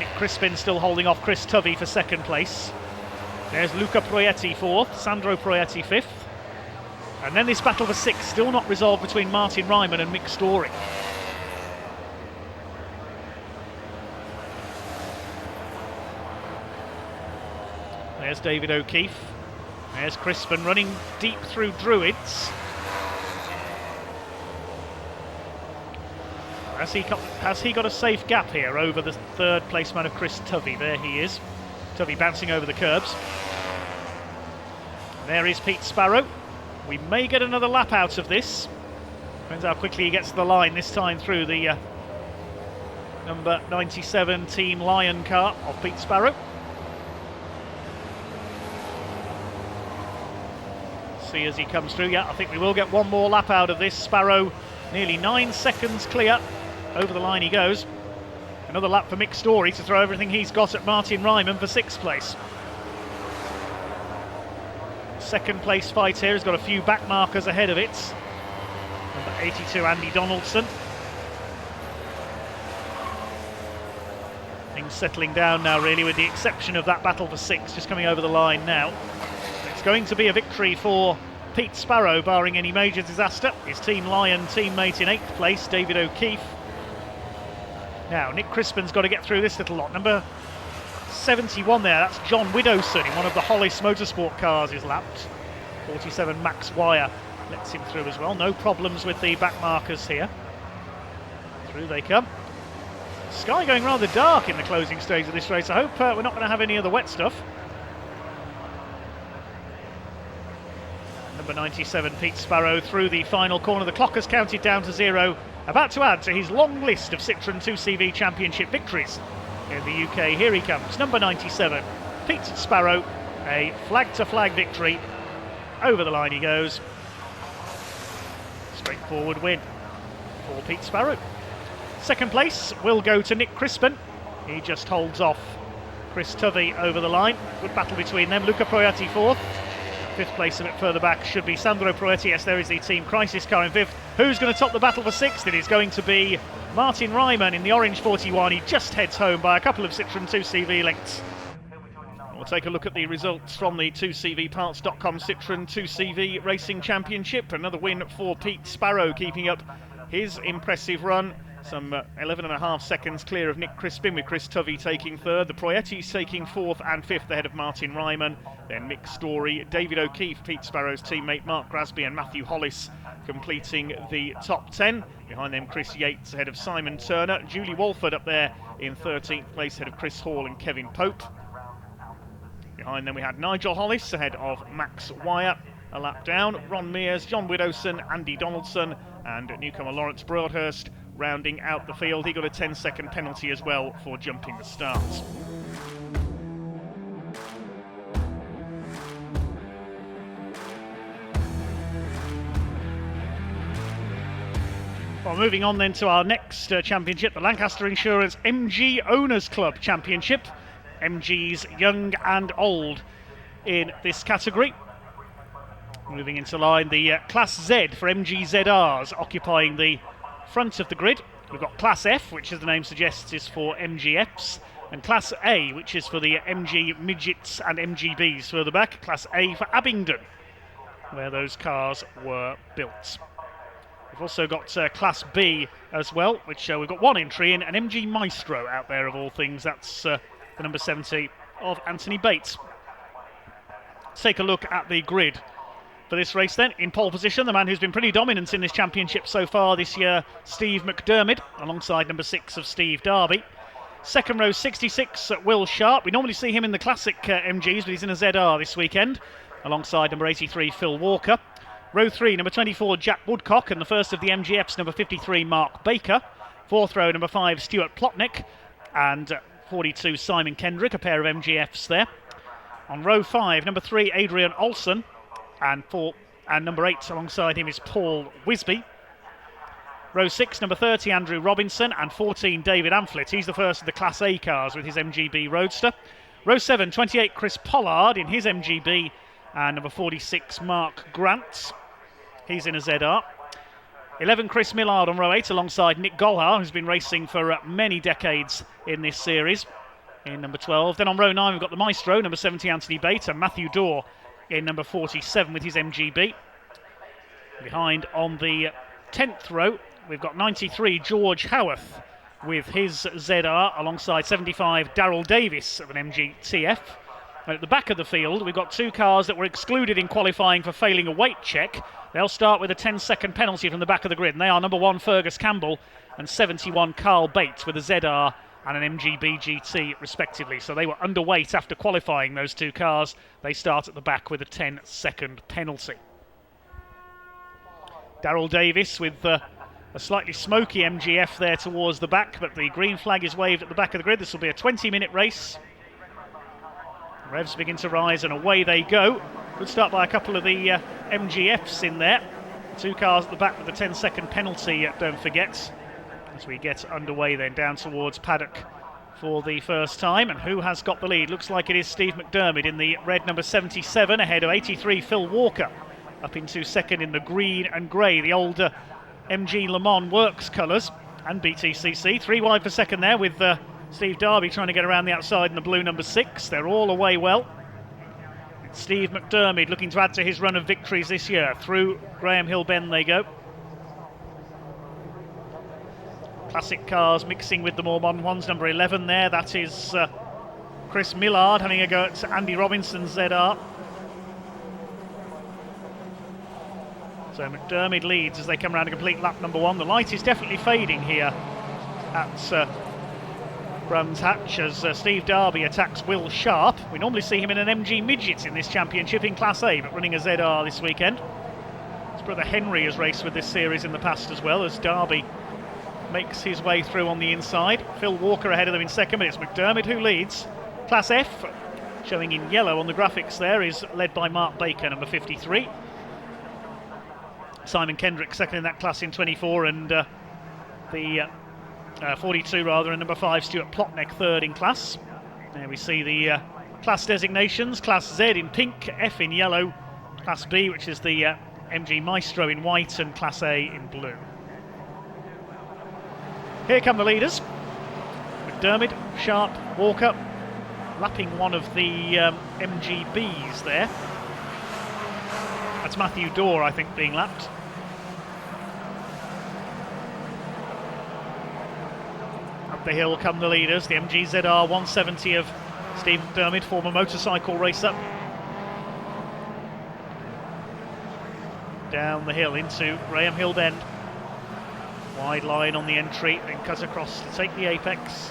Nick Crispin still holding off Chris Tovey for second place. There's Luca Proietti fourth, Sandro Proietti fifth. And then this battle for sixth, still not resolved between Martin Ryman and Mick Story. There's David O'Keefe. There's Crispin running deep through Druids. Has he got a safe gap here over the third placeman of Chris Tovey? There he is. Tovey bouncing over the curbs. There is Pete Sparrow. We may get another lap out of this. Depends how quickly he gets to the line this time through the number 97 Team Lion car of Pete Sparrow. See as he comes through. Yeah, I think we will get one more lap out of this. Sparrow nearly 9 seconds clear. Over the line he goes. Another lap for Mick Story to throw everything he's got at Martin Ryman for sixth place. Second place fight here has got a few back markers ahead of it. Number 82 Andy Donaldson. Things settling down now really, with the exception of that battle for six just coming over the line now. It's going to be a victory for Pete Sparrow, barring any major disaster. His Team Lion teammate in 8th place, David O'Keefe. Now, Nick Crispin's got to get through this little lot. Number 71 there, that's John Widowson in one of the Hollis Motorsport cars is lapped. 47 Max Wire lets him through as well. No problems with the back markers here. Through they come. Sky going rather dark in the closing stage of this race. I hope we're not going to have any of the wet stuff. Number 97 Pete Sparrow through the final corner. The clock has counted down to 0. About to add to his long list of Citroen 2CV Championship victories in the UK. Here he comes, number 97, Pete Sparrow, a flag-to-flag victory. Over the line he goes. Straightforward win for Pete Sparrow. Second place will go to Nick Crispin. He just holds off Chris Tovey over the line. Good battle between them. Luca Proietti fourth. Fifth place a bit further back should be Sandro Proietti. Yes, there is the Team Crisis car in fifth. Who's going to top the battle for sixth? It is going to be Martin Ryman in the orange 41. He just heads home by a couple of Citroen 2CV lengths. We'll take a look at the results from the 2CVparts.com Citroen 2CV Racing Championship. Another win for Pete Sparrow, keeping up his impressive run. Some 11.5 seconds clear of Nick Crispin, with Chris Tovey taking third. The Proiettis taking fourth and fifth ahead of Martin Ryman. Then Mick Story, David O'Keefe, Pete Sparrow's teammate, Mark Grasby and Matthew Hollis completing the top 10. Behind them, Chris Yates ahead of Simon Turner. Julie Walford up there in 13th place ahead of Chris Hall and Kevin Pope. Behind them we had Nigel Hollis ahead of Max Wire. A lap down, Ron Mears, John Widowson, Andy Donaldson and newcomer Lawrence Broadhurst rounding out the field. He got a 10-second penalty as well for jumping the starts. Well, moving on then to our next championship, the Lancaster Insurance MG Owners Club Championship. MG's young and old in this category. Moving into line, the Class Z for MG ZRs occupying the front of the grid. We've got Class F, which as the name suggests is for MGFs, and Class A, which is for the MG Midgets and MGBs further back. Class A for Abingdon, where those cars were built. We've also got Class B as well, which we've got one entry in, an MG Maestro out there of all things. That's the number 70 of Anthony Bates. Let's take a look at the grid for this race then. In pole position, the man who's been pretty dominant in this championship so far this year, Steve McDermott, alongside number 6 of Steve Darby. Second row, 66, Will Sharp. We normally see him in the classic MGs, but he's in a ZR this weekend, alongside number 83, Phil Walker. Row 3, number 24, Jack Woodcock, and the first of the MGFs, number 53, Mark Baker. Fourth row, number 5, Stuart Plotnick, and 42, Simon Kendrick, a pair of MGFs there. On row 5, number 3, Adrian Olsen, and number 8 alongside him is Paul Wisby. Row 6, number 30, Andrew Robinson, and 14, David Amphlett. He's the first of the Class A cars with his MGB Roadster. Row 7, 28, Chris Pollard in his MGB, and number 46, Mark Grant. He's in a ZR. 11, Chris Millard on row 8 alongside Nick Golhar, who's been racing for many decades in this series. in number 12. Then on row 9 we've got the Maestro, number 70 Anthony Bate, and Matthew Dorr in number 47 with his MGB. Behind on the 10th row we've got 93 George Howarth with his ZR alongside 75 Darryl Davis of an MG TF. And at the back of the field we've got two cars that were excluded in qualifying for failing a weight check. They'll start with a 10-second penalty from the back of the grid, and they are number 1 Fergus Campbell and 71 Carl Bates with a ZR and an MGB GT respectively. So they were underweight after qualifying, those two cars. They start at the back with a 10-second penalty. Darryl Davis with a slightly smoky MGF there towards the back, but the green flag is waved at the back of the grid. This will be a 20-minute race. Revs begin to rise and away they go. Good start by a couple of the MGFs in there. Two cars at the back with the 10-second penalty, don't forget. As we get underway then down towards paddock for the first time. And who has got the lead? Looks like it is Steve McDermott in the red number 77 ahead of 83 Phil Walker. Up into second in the green and grey, the older MG Le Mans Works colours, and BTCC. 3 wide for second there with Steve Darby trying to get around the outside in the blue number 6. They're all away well. Steve McDermott looking to add to his run of victories this year. Through Graham Hill Bend they go. Classic cars mixing with the more modern ones. Number 11 there, that is Chris Millard having a go at Andy Robinson's ZR. So McDermott leads as they come around to complete lap number 1. The light is definitely fading here at Brands Hatch as Steve Darby attacks Will Sharp. We normally see him in an MG Midget in this championship in Class A, but running a ZR this weekend. His brother Henry has raced with this series in the past as well, as Darby makes his way through on the inside. Phil Walker ahead of them in second, but it's McDermott who leads. Class F, showing in yellow on the graphics there, is led by Mark Baker, number 53. Simon Kendrick second in that class in 24, and the 42 rather, and number 5 Stuart Plotnick third in class. There we see the class designations: Class Z in pink, F in yellow, Class B, which is the MG Maestro, in white, and Class A in blue. Here come the leaders: McDermott, Sharp, Walker, lapping one of the MGBs there. That's Matthew Dorr, I think, being lapped. Up the hill come the leaders, the MG ZR 170 of Steve McDermott, former motorcycle racer. Down the hill into Graham Hill Bend. Wide line on the entry, then cut across to take the apex.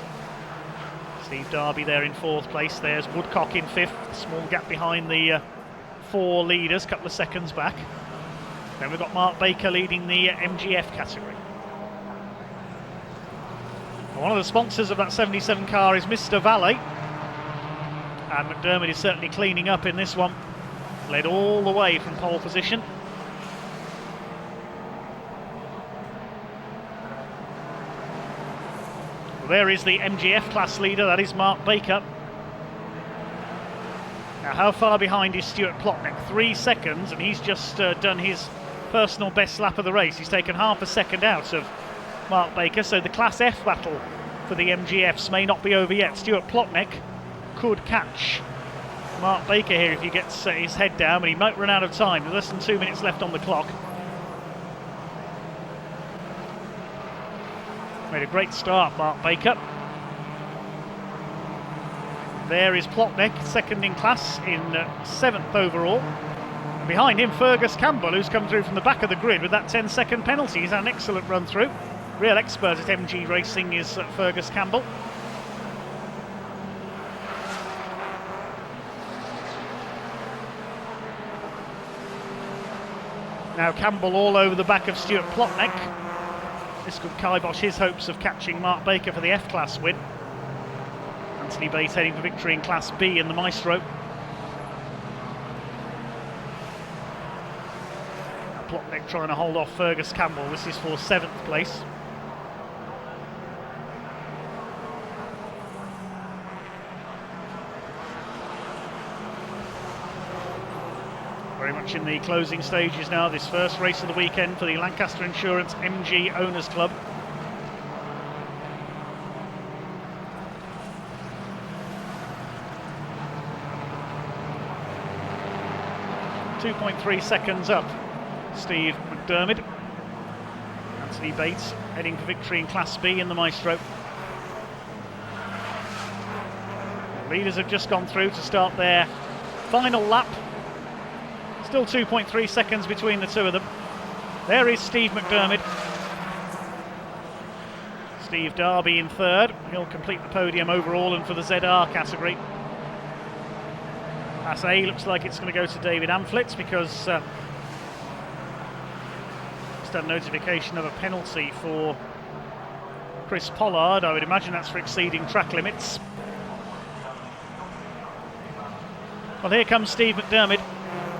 Steve Darby there in 4th place. There's Woodcock in 5th, small gap behind the 4 leaders, couple of seconds back. Then we've got Mark Baker leading the MGF category. One of the sponsors of that 77 car is Mr. Valet, and McDermott is certainly cleaning up in this one. Led all the way from pole position. Well, there is the MGF class leader, that is Mark Baker. Now, how far behind is Stuart Plotnick? 3 seconds, and he's just done his personal best lap of the race. He's taken half a second out of Mark Baker, so the Class F battle for the MGFs may not be over yet. Stuart Plotnick could catch Mark Baker here if he gets his head down, but he might run out of time. There's less than 2 minutes left on the clock. Made a great start, Mark Baker. There is Plotnick, second in class, in 7th overall. And behind him, Fergus Campbell, who's come through from the back of the grid with that 10-second penalty. He's had an excellent run through. Real expert at MG racing is Fergus Campbell. Now Campbell all over the back of Stuart Plotnick. This could kibosh his hopes of catching Mark Baker for the F-Class win. Anthony Bates heading for victory in Class B in the Maestro. Plotnick trying to hold off Fergus Campbell. This is for 7th place. Very much in the closing stages now, this first race of the weekend for the Lancaster Insurance MG Owners Club. 2.3 seconds up. Steve McDermott. Anthony Bates heading for victory in Class B in the Maestro. The leaders have just gone through to start their final lap. Still 2.3 seconds between the two of them. There is Steve McDermott. Steve Darby in third. He'll complete the podium overall and for the ZR category. Class A looks like it's going to go to David Amflett because just had notification of a penalty for Chris Pollard. I would imagine that's for exceeding track limits. Well, here comes Steve McDermott.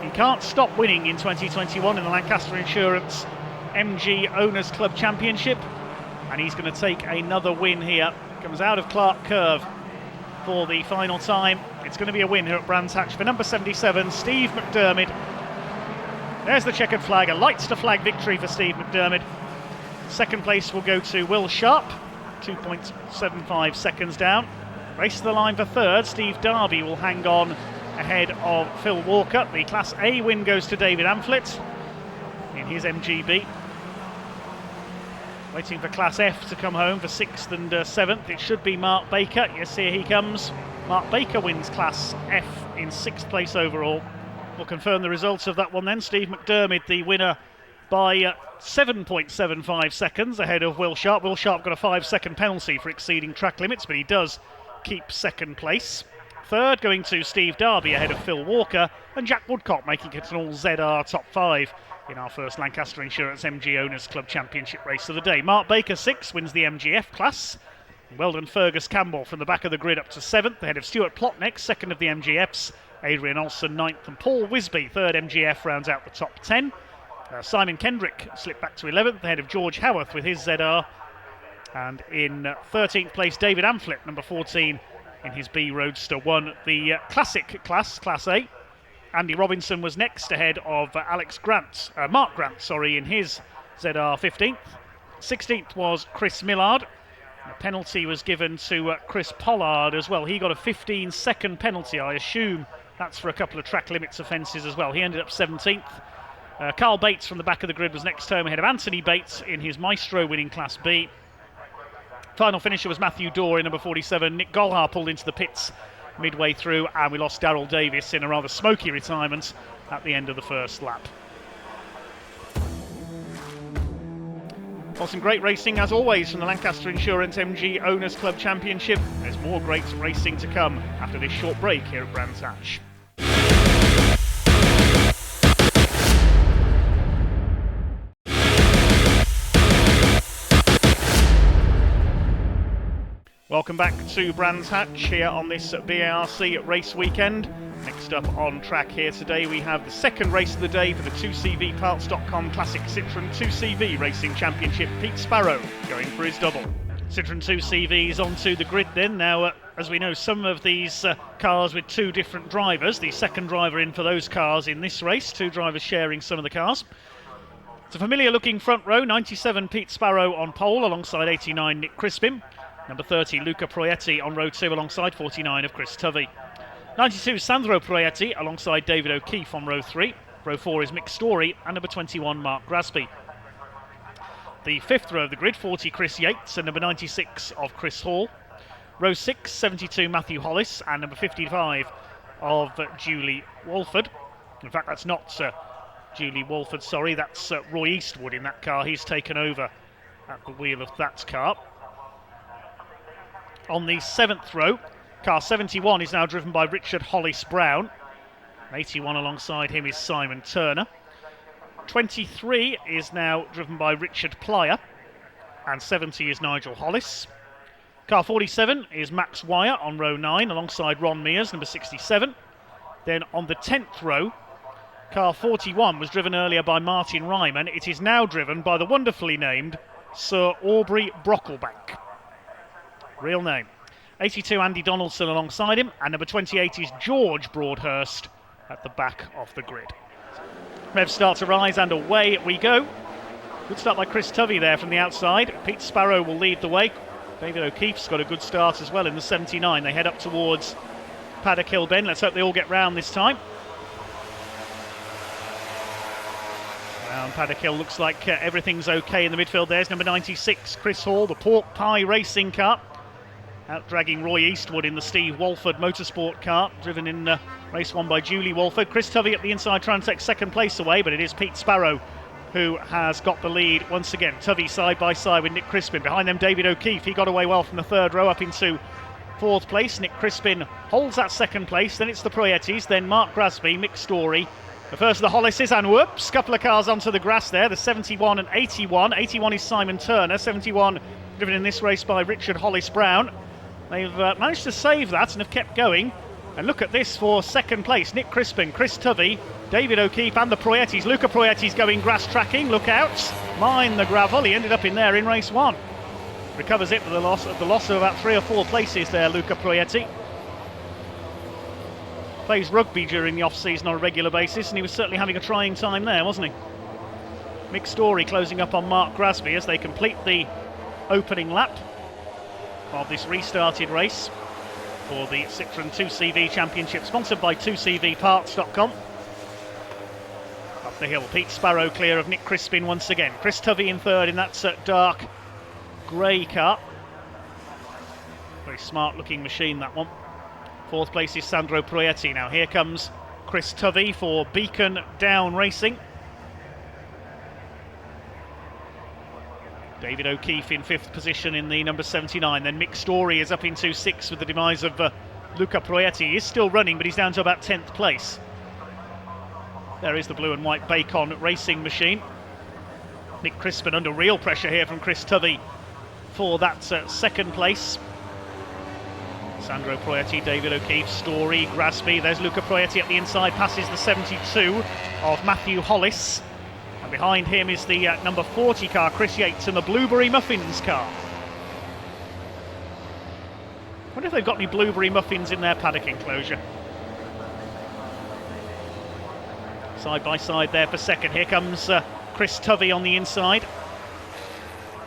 He can't stop winning in 2021 in the Lancaster Insurance MG Owners Club Championship, and he's going to take another win here. Comes out of Clark Curve for the final time. It's going to be a win here at Brands Hatch for number 77, Steve McDermott. There's the checkered flag, a lights to flag victory for Steve McDermott. Second place will go to Will Sharp, 2.75 seconds down. Race to the line for third. Steve Darby will hang on ahead of Phil Walker. The Class A win goes to David Amflett in his MGB. Waiting for Class F to come home for 6th and 7th. It should be Mark Baker. Yes, here he comes. Mark Baker wins Class F in 6th place overall. We'll confirm the results of that one then. Steve McDermott, the winner by 7.75 seconds ahead of Will Sharp. Will Sharp got a 5-second penalty for exceeding track limits, but he does keep second place. Third going to Steve Darby ahead of Phil Walker, and Jack Woodcock making it an all ZR top 5 in our first Lancaster Insurance MG Owners Club Championship race of the day. Mark Baker 6th, wins the MGF class. Well done Fergus Campbell from the back of the grid up to 7th, ahead of Stuart Plotnick, 2nd of the MGFs. Adrian Olsen 9th, and Paul Wisby 3rd MGF rounds out the top 10. Simon Kendrick slipped back to 11th, ahead of George Howarth with his ZR. And in 13th place, David Amflett, number 14, in his B Roadster, won the Classic class, Class A. Andy Robinson was next ahead of Mark Grant, in his ZR 15th. 16th was Chris Millard. A penalty was given to Chris Pollard as well. He got a 15-second penalty. I assume that's for a couple of track limits offences as well. He ended up 17th. Carl Bates from the back of the grid was next home ahead of Anthony Bates in his Maestro winning Class B. Final finisher was Matthew Dorr in number 47. Nick Golhar pulled into the pits midway through, and we lost Darryl Davis in a rather smoky retirement at the end of the first lap. Well, some great racing as always from the Lancaster Insurance MG Owners Club Championship. There's more great racing to come after this short break here at Brands Hatch. Welcome back to Brands Hatch here on this BARC race weekend. Next up on track here today we have the second race of the day for the 2CVparts.com Classic Citroen 2CV Racing Championship. Pete Sparrow going for his double. Citroen 2CVs onto the grid then. Now, as we know, some of these cars with two different drivers. The second driver in for those cars in this race. Two drivers sharing some of the cars. It's a familiar looking front row. 97 Pete Sparrow on pole alongside 89 Nick Crispin. Number 30, Luca Proietti on row 2 alongside 49 of Chris Tovey. 92, Sandro Proietti alongside David O'Keefe on row 3. Row 4 is Mick Story and number 21, Mark Grasby. The fifth row of the grid, 40, Chris Yates and number 96 of Chris Hall. Row 6, 72, Matthew Hollis and number 55 of Julie Walford. In fact, that's not Julie Walford, that's Roy Eastwood in that car. He's taken over at the wheel of that car. On the 7th row, car 71 is now driven by Richard Hollis Brown. 81 alongside him is Simon Turner. 23 is now driven by Richard Plyer. And 70 is Nigel Hollis. Car 47 is Max Wire on row 9 alongside Ron Mears, number 67. Then on the 10th row, car 41 was driven earlier by Martin Ryman. It is now driven by the wonderfully named Sir Aubrey Brocklebank. Real name. 82 Andy Donaldson alongside him, and number 28 is George Broadhurst at the back of the grid. Revs start to rise and away we go. Good start by Chris Tovey there from the outside. Pete Sparrow will lead the way. David O'Keefe's got a good start as well in the 79. They head up towards Paddock Hill Bend. Let's hope they all get round this time. Down Paddock Hill, looks like everything's okay in the midfield. There's number 96, Chris Hall, the Pork Pie racing car. Out dragging Roy Eastwood in the Steve Walford motorsport car, driven in race 1 by Julie Walford. Chris Tovey at the inside trying to take second place away, but it is Pete Sparrow who has got the lead once again. Tovey side by side with Nick Crispin. Behind them, David O'Keefe. He got away well from the third row up into fourth place. Nick Crispin holds that second place. Then it's the Proietis, then Mark Grasby, Mick Story. The first of the Hollises, and whoops, couple of cars onto the grass there. The 71 and 81. 81 is Simon Turner. 71 driven in this race by Richard Hollis Brown. They've managed to save that and have kept going. And look at this for second place. Nick Crispin, Chris Tovey, David O'Keefe and the Proietis. Luca Proietis going grass tracking. Look out. Mind the gravel. He ended up in there in race 1. Recovers it with the loss of about 3 or 4 places there, Luca Proietti. Plays rugby during the off-season on a regular basis, and he was certainly having a trying time there, wasn't he? Mick Story closing up on Mark Grasby as they complete the opening lap of this restarted race for the Citroen 2CV Championship, sponsored by 2CVparts.com. Up the hill, Pete Sparrow clear of Nick Crispin once again. Chris Tovey in third in that dark grey car. Very smart looking machine, that one. Fourth place is Sandro Proietti. Now here comes Chris Tovey for Beacon Down Racing. David O'Keefe in 5th position in the number 79. Then Mick Story is up into 6th with the demise of Luca Proietti. He is still running, but he's down to about 10th place. There is the blue and white Bacon racing machine. Nick Crispin under real pressure here from Chris Tovey for that second place. Sandro Proietti, David O'Keefe, Story, Grasby. There's Luca Proietti at the inside, passes the 72 of Matthew Hollis. And behind him is the number 40 car, Chris Yates, and the Blueberry Muffins car. I wonder if they've got any Blueberry Muffins in their paddock enclosure. Side by side there for second. Here comes Chris Tovey on the inside,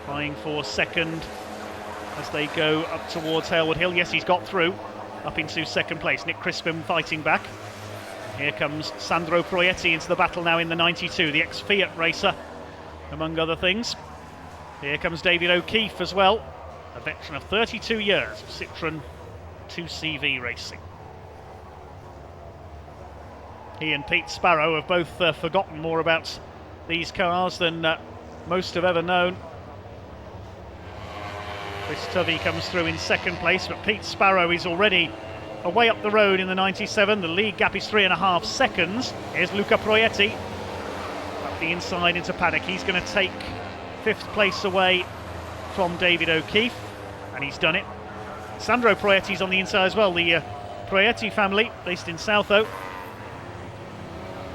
trying for second as they go up towards Halewood Hill. Yes, he's got through up into second place. Nick Crispin fighting back. Here comes Sandro Proietti into the battle now in the 92, the ex-Fiat racer, among other things. Here comes David O'Keefe as well, a veteran of 32 years of Citroen 2CV racing. He and Pete Sparrow have both forgotten more about these cars than most have ever known. Chris Tovey comes through in second place, but Pete Sparrow is already away up the road in the 97. The lead gap is 3.5 seconds. Here's Luca Proietti up the inside into paddock. He's going to take 5th place away from David O'Keefe, and he's done it. Sandro Proietti's on the inside as well. The Proietti family, based in Southoe,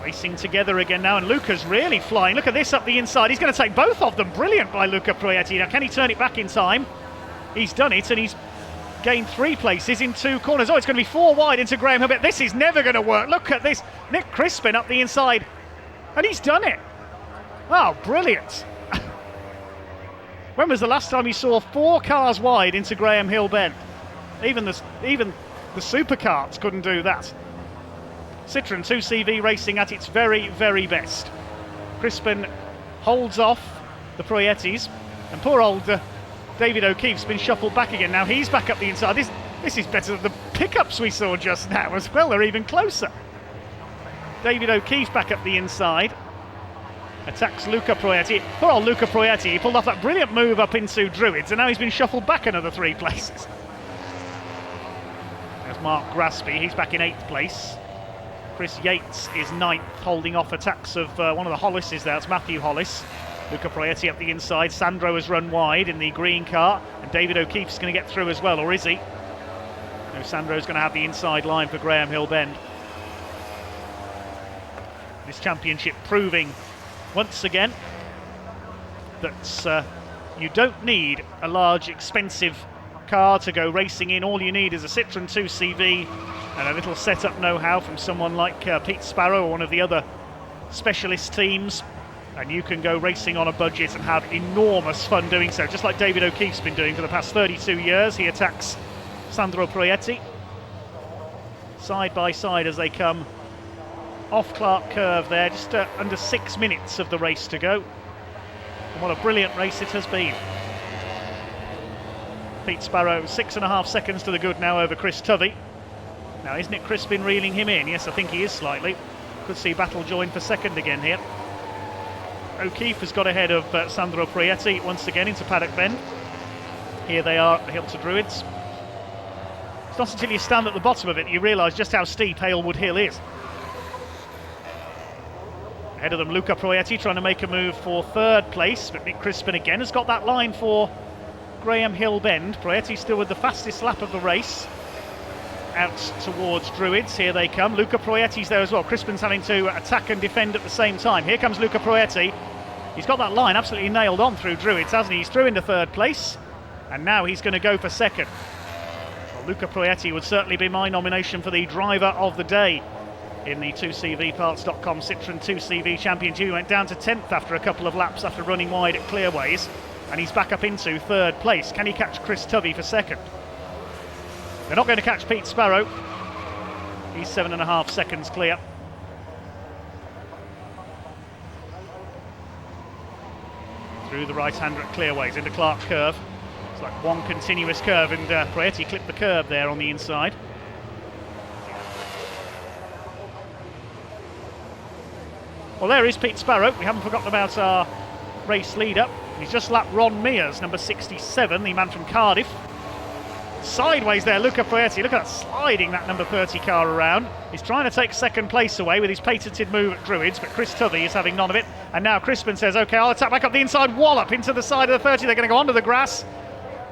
racing together again now, and Luca's really flying. Look at this up the inside. He's going to take both of them. Brilliant by Luca Proietti. Now, can he turn it back in time? He's done it, and he's gained 3 places in 2 corners. Oh, it's going to be 4 wide into Graham Hill. This is never going to work. Look at this. Nick Crispin up the inside, and he's done it. Oh, brilliant. When was the last time you saw 4 cars wide into Graham Hill Bend? Even the supercars couldn't do that. Citroen 2CV racing at its very, very best. Crispin holds off the Proiettis, and poor old David O'Keefe's been shuffled back again. Now he's back up the inside. This is better than the pickups we saw just now as well. They're even closer. David O'Keefe back up the inside. Attacks Luca Proietti. Poor old Luca Proietti. He pulled off that brilliant move up into Druids, and now he's been shuffled back another 3 places. There's Mark Grasby. He's back in 8th place. Chris Yates is 9th, holding off attacks of one of the Hollises there. It's Matthew Hollis. Luca Proietti up the inside. Sandro has run wide in the green car, and David O'Keefe's going to get through as well, or is he? No, Sandro's going to have the inside line for Graham Hill Bend. This championship proving once again that you don't need a large, expensive car to go racing in. All you need is a Citroen 2CV and a little setup know-how from someone like Pete Sparrow or one of the other specialist teams, and you can go racing on a budget and have enormous fun doing so, just like David O'Keefe's been doing for the past 32 years. He attacks Sandro Proietti side by side as they come off Clark Curve there, just under 6 minutes of the race to go. And what a brilliant race it has been. Pete Sparrow 6.5 seconds to the good now over Chris Tovey. Now, isn't it Crispin reeling him in? Yes, I think he is slightly. Could see battle join for second again here. O'Keefe has got ahead of Sandro Proietti once again into Paddock Bend. Here they are at the Hill to Druids. It's not until you stand at the bottom of it you realise just how steep Halewood Hill is. Ahead of them, Luca Proietti trying to make a move for third place, but Nick Crispin again has got that line for Graham Hill Bend. Proietti still with the fastest lap of the race. Out towards Druids, here they come. Luca Proietti's there as well. Crispin's having to attack and defend at the same time. Here comes Luca Proietti. He's got that line absolutely nailed on through Druids, hasn't he? He's through into third place, and now he's going to go for second. Well, Luca Proietti would certainly be my nomination for the driver of the day in the 2CVparts.com Citroen 2CV Championship. He went down to 10th after a couple of laps after running wide at Clearways, and he's back up into third place. Can he catch Chris Tovey for second? They're not going to catch Pete Sparrow. He's 7.5 seconds clear. Through the right-hander at Clearways into Clark Curve. It's like one continuous curve, and Proietti clipped the curb there on the inside. Well, there is Pete Sparrow. We haven't forgotten about our race lead-up. He's just lapped Ron Mears, number 67, the man from Cardiff. Sideways there, Luca Proietti. Look at that, sliding that number 30 car around. He's trying to take second place away with his patented move at Druids, but Chris Tovey is having none of it. And now Crispin says, OK, I'll attack back up the inside, wallop into the side of the 30. They're going to go onto the grass.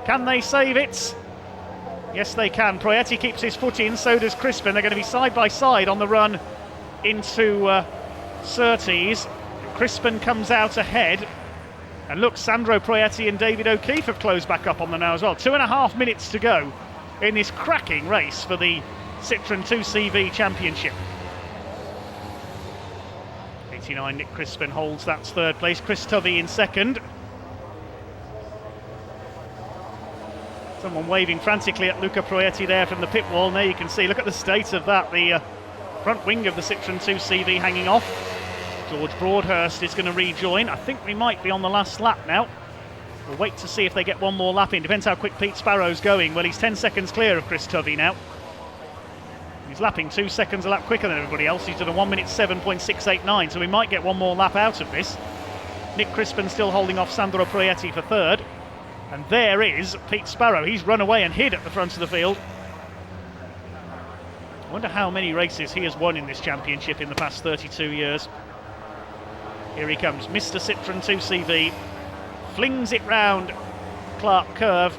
Can they save it? Yes, they can. Proietti keeps his foot in, so does Crispin. They're going to be side by side on the run into Surtees. Crispin comes out ahead. And look, Sandro Proietti and David O'Keefe have closed back up on them now as well. 2.5 minutes to go in this cracking race for the Citroen 2CV Championship. 89, Nick Crispin holds that third place. Chris Tovey in second. Someone waving frantically at Luca Proietti there from the pit wall. And there you can see, look at the state of that. The front wing of the Citroen 2CV hanging off. George Broadhurst is going to rejoin. I think we might be on the last lap now. We'll wait to see if they get one more lap in. Depends how quick Pete Sparrow's going. Well, he's 10 seconds clear of Chris Tovey now. He's lapping 2 seconds a lap quicker than everybody else. He's done a 1 minute 7.689, so we might get one more lap out of this. Nick Crispin still holding off Sandro Proietti for third. And there is Pete Sparrow. He's run away and hid at the front of the field. I wonder how many races he has won in this championship in the past 32 years. Here he comes, Mr. Citroen 2CV, flings it round Clark Curve.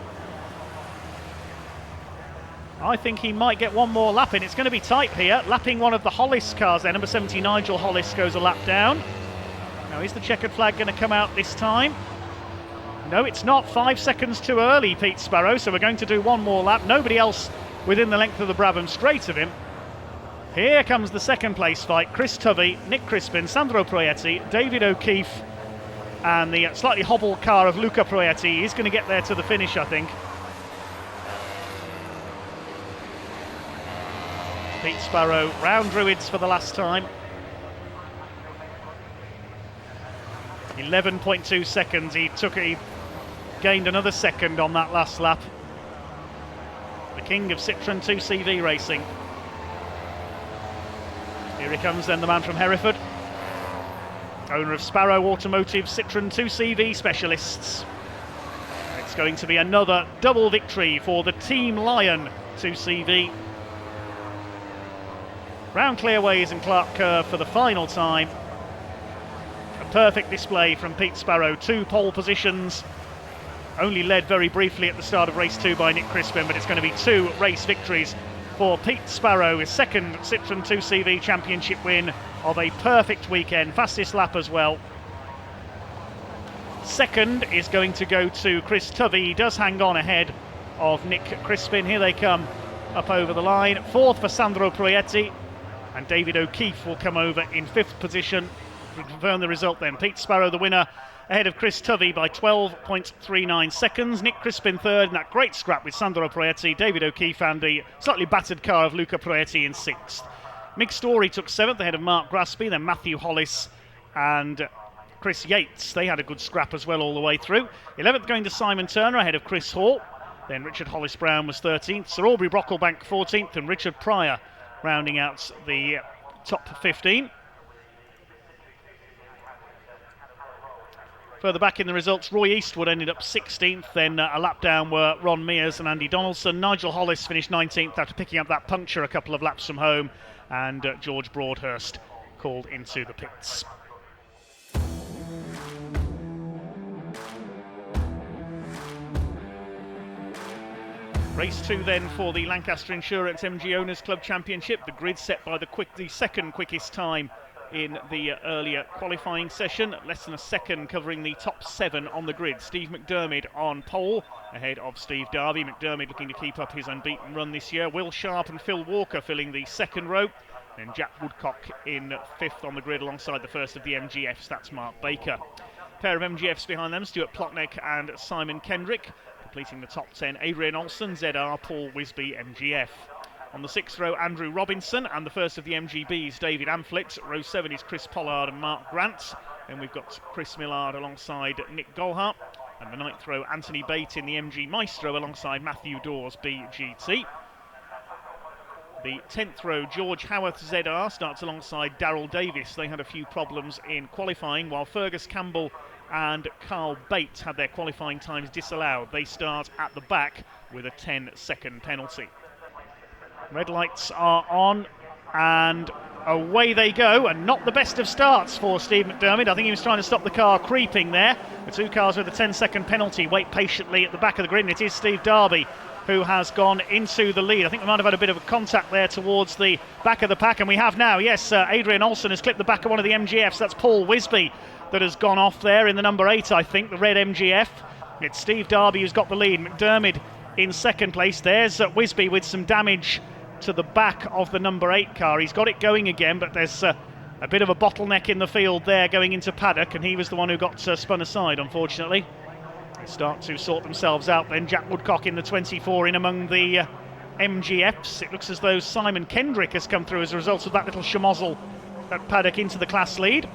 I think he might get one more lap in. It's going to be tight here, lapping one of the Hollis cars there. Number 70, Nigel Hollis, goes a lap down. Now, is the checkered flag going to come out this time? No, it's not. 5 seconds too early, Pete Sparrow, so we're going to do one more lap. Nobody else within the length of the Brabham Straight of him. Here comes the second place fight. Chris Tovey, Nick Crispin, Sandro Proietti, David O'Keefe, and the slightly hobbled car of Luca Proietti. He's going to get there to the finish, I think. Pete Sparrow round Druids for the last time. 11.2 seconds. He gained another second on that last lap. The king of Citroen 2CV racing. Here he comes then, the man from Hereford, owner of Sparrow Automotive Citroen 2CV Specialists. It's going to be another double victory for the Team Lion 2CV. Round Clearways and Clark Curve for the final time. A perfect display from Pete Sparrow. 2 pole positions, only led very briefly at the start of race 2 by Nick Crispin, but it's going to be 2 race victories for Pete Sparrow, his second Citroen 2CV Championship win of a perfect weekend. Fastest lap as well. Second is going to go to Chris Tovey. He does hang on ahead of Nick Crispin. Here they come up over the line. Fourth for Sandro Proietti, and David O'Keefe will come over in 5th position. We confirm the result then. Pete Sparrow the winner, ahead of Chris Tovey by 12.39 seconds. Nick Crispin third in that great scrap with Sandro Proietti, David O'Keefe and the slightly battered car of Luca Proietti in 6th. Mick Story took 7th ahead of Mark Graspy, then Matthew Hollis and Chris Yates. They had a good scrap as well all the way through. 11th going to Simon Turner ahead of Chris Hall. Then Richard Hollis-Brown was 13th. Sir Aubrey Brocklebank 14th, and Richard Pryor rounding out the top 15. Further back in the results, Roy Eastwood ended up 16th. Then a lap down were Ron Mears and Andy Donaldson. Nigel Hollis finished 19th after picking up that puncture a couple of laps from home. And George Broadhurst called into the pits. Race 2 then for the Lancaster Insurance MG Owners Club Championship. The grid set by the second quickest time in the earlier qualifying session. Less than a second covering the top 7 on the grid. Steve McDermott on pole ahead of Steve Darby. McDermott looking to keep up his unbeaten run this year. Will Sharp and Phil Walker filling the second row. Then Jack Woodcock in 5th on the grid alongside the first of the MGFs. That's Mark Baker. Pair of MGFs behind them, Stuart Plotnick and Simon Kendrick. Completing the top 10, Adrian Olsen, ZR, Paul Wisby, MGF. On the 6th row, Andrew Robinson, and the first of the MGBs, David Amflit. Row 7 is Chris Pollard and Mark Grant. Then we've got Chris Millard alongside Nick Golhart. And the 9th row, Anthony Bate in the MG Maestro alongside Matthew Dawes, BGT. The 10th row, George Howarth ZR, starts alongside Daryl Davis. They had a few problems in qualifying, while Fergus Campbell and Carl Bates had their qualifying times disallowed. They start at the back with a 10-second penalty. Red lights are on and away they go, and not the best of starts for Steve McDermott. I think he was trying to stop the car creeping there. The two cars with a 10-second penalty wait patiently at the back of the grid, and it is Steve Darby who has gone into the lead. I think we might have had a bit of a contact there towards the back of the pack, and we have now, yes, Adrian Olsen has clipped the back of one of the MGFs. That's Paul Wisby that has gone off there in the number 8, I think, the red MGF. It's Steve Darby who's got the lead. McDermott in second place. There's Wisby with some damage to the back of the number 8 car. He's got it going again, but there's a bit of a bottleneck in the field there going into paddock, and he was the one who got spun aside, unfortunately. They start to sort themselves out then. Jack Woodcock in the 24 in among the MGFs. It looks as though Simon Kendrick has come through as a result of that little schmozzle at paddock into the class lead.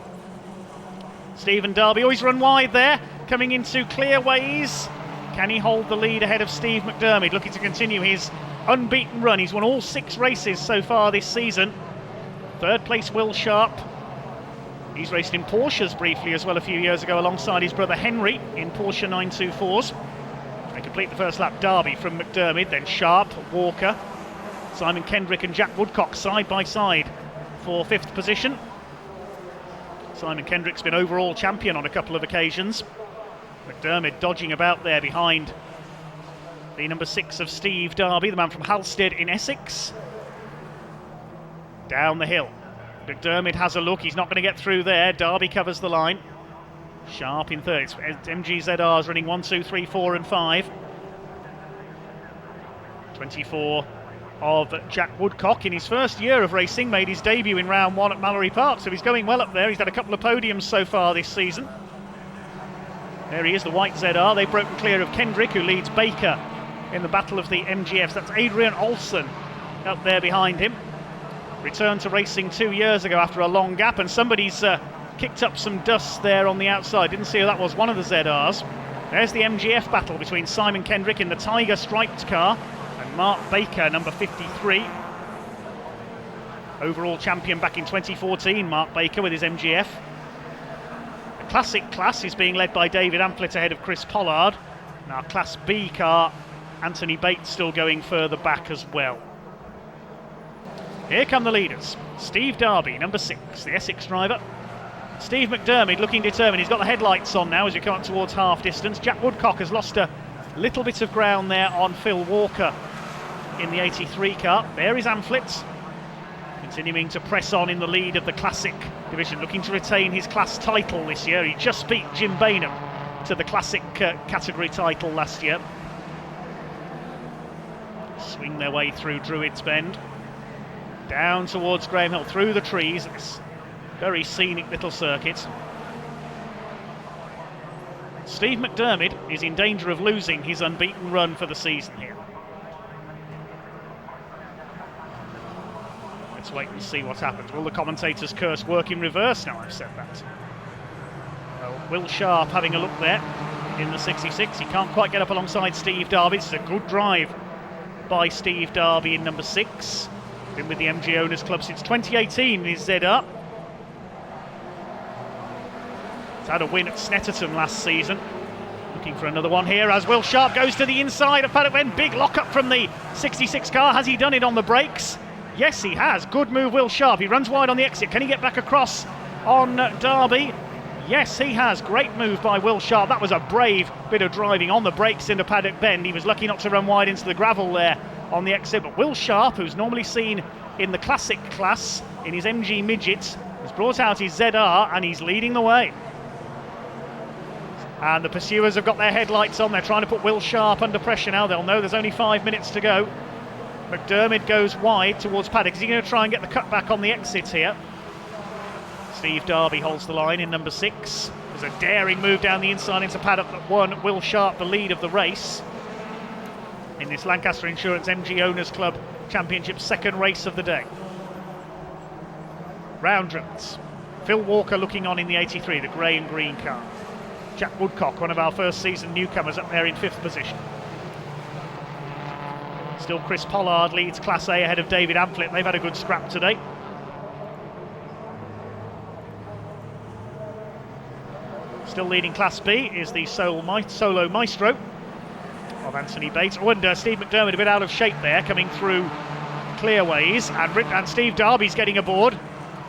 Stephen Darby always run wide there, coming into clear ways. Can he hold the lead ahead of Steve McDermott, looking to continue his unbeaten run? He's won all 6 races so far this season. 3rd place, Will Sharp. He's raced in Porsches briefly as well a few years ago alongside his brother Henry in Porsche 924s. They complete the first lap. Darby from McDermott, then Sharp, Walker, Simon Kendrick and Jack Woodcock side by side for 5th position. Simon Kendrick's been overall champion on a couple of occasions. McDermott dodging about there behind the number 6 of Steve Darby, the man from Halstead in Essex. Down the hill. McDermott has a look, he's not going to get through there. Darby covers the line. Sharp in 3rd. It's MGZR's running 1, 2, 3, 4 and 5. 24 of Jack Woodcock in his first year of racing, made his debut in round 1 at Mallory Park, so he's going well up there. He's had a couple of podiums so far this season. There he is, the white ZR. They've broken clear of Kendrick, who leads Baker in the battle of the MGFs. That's Adrian Olsen up there behind him. Returned to racing 2 years ago after a long gap, and somebody's kicked up some dust there on the outside. Didn't see who that was, one of the ZRs. There's the MGF battle between Simon Kendrick in the Tiger striped car and Mark Baker, number 53. Overall champion back in 2014, Mark Baker with his MGF. The Classic class is being led by David Amflit ahead of Chris Pollard. Now Class B car, Anthony Bates still going further back as well. Here come the leaders. Steve Darby, number 6, the Essex driver. Steve McDermott looking determined. He's got the headlights on now as you come up towards half distance. Jack Woodcock has lost a little bit of ground there on Phil Walker in the 83 car. There is Amflit, continuing to press on in the lead of the Classic division, looking to retain his class title this year. He just beat Jim Bainham to the Classic category title last year. Swing their way through Druids Bend, down towards Graham Hill, through the trees. This very scenic little circuit. Steve McDermott is in danger of losing his unbeaten run for the season here. Let's wait and see what happens. Will the commentators curse work in reverse now I've said that? Well, Will Sharp having a look there in the 66. He can't quite get up alongside Steve Darby. It's a good drive by Steve Darby in number 6. Been with the MG Owners Club since 2018 in his ZR. He's had a win at Snetterton last season. Looking for another one here as Will Sharp goes to the inside of Paddock Bend. Big lock-up from the 66 car. Has he done it on the brakes? Yes, he has. Good move, Will Sharp. He runs wide on the exit. Can he get back across on Darby? Yes, he has. Great move by Will Sharp. That was a brave bit of driving on the brakes into Paddock Bend. He was lucky not to run wide into the gravel there on the exit. But Will Sharp, who's normally seen in the classic class in his MG Midget, has brought out his ZR and he's leading the way. And the pursuers have got their headlights on. They're trying to put Will Sharp under pressure now. They'll know there's only 5 minutes to go. McDermott goes wide towards Paddock. Is he going to try and get the cutback on the exit here? Steve Darby holds the line in number 6. There's a daring move down the inside into Paddock that won Will Sharp the lead of the race in this Lancaster Insurance MG Owners Club Championship, second race of the day. Roundrums. Phil Walker looking on in the 83, the grey and green car. Jack Woodcock, one of our first season newcomers, up there in 5th position. Still Chris Pollard leads Class A ahead of David Amphlett. They've had a good scrap today. Still leading Class B is the solo maestro of Anthony Bates. Oh, and Steve McDermott a bit out of shape there, coming through clearways. And Steve Darby's getting aboard.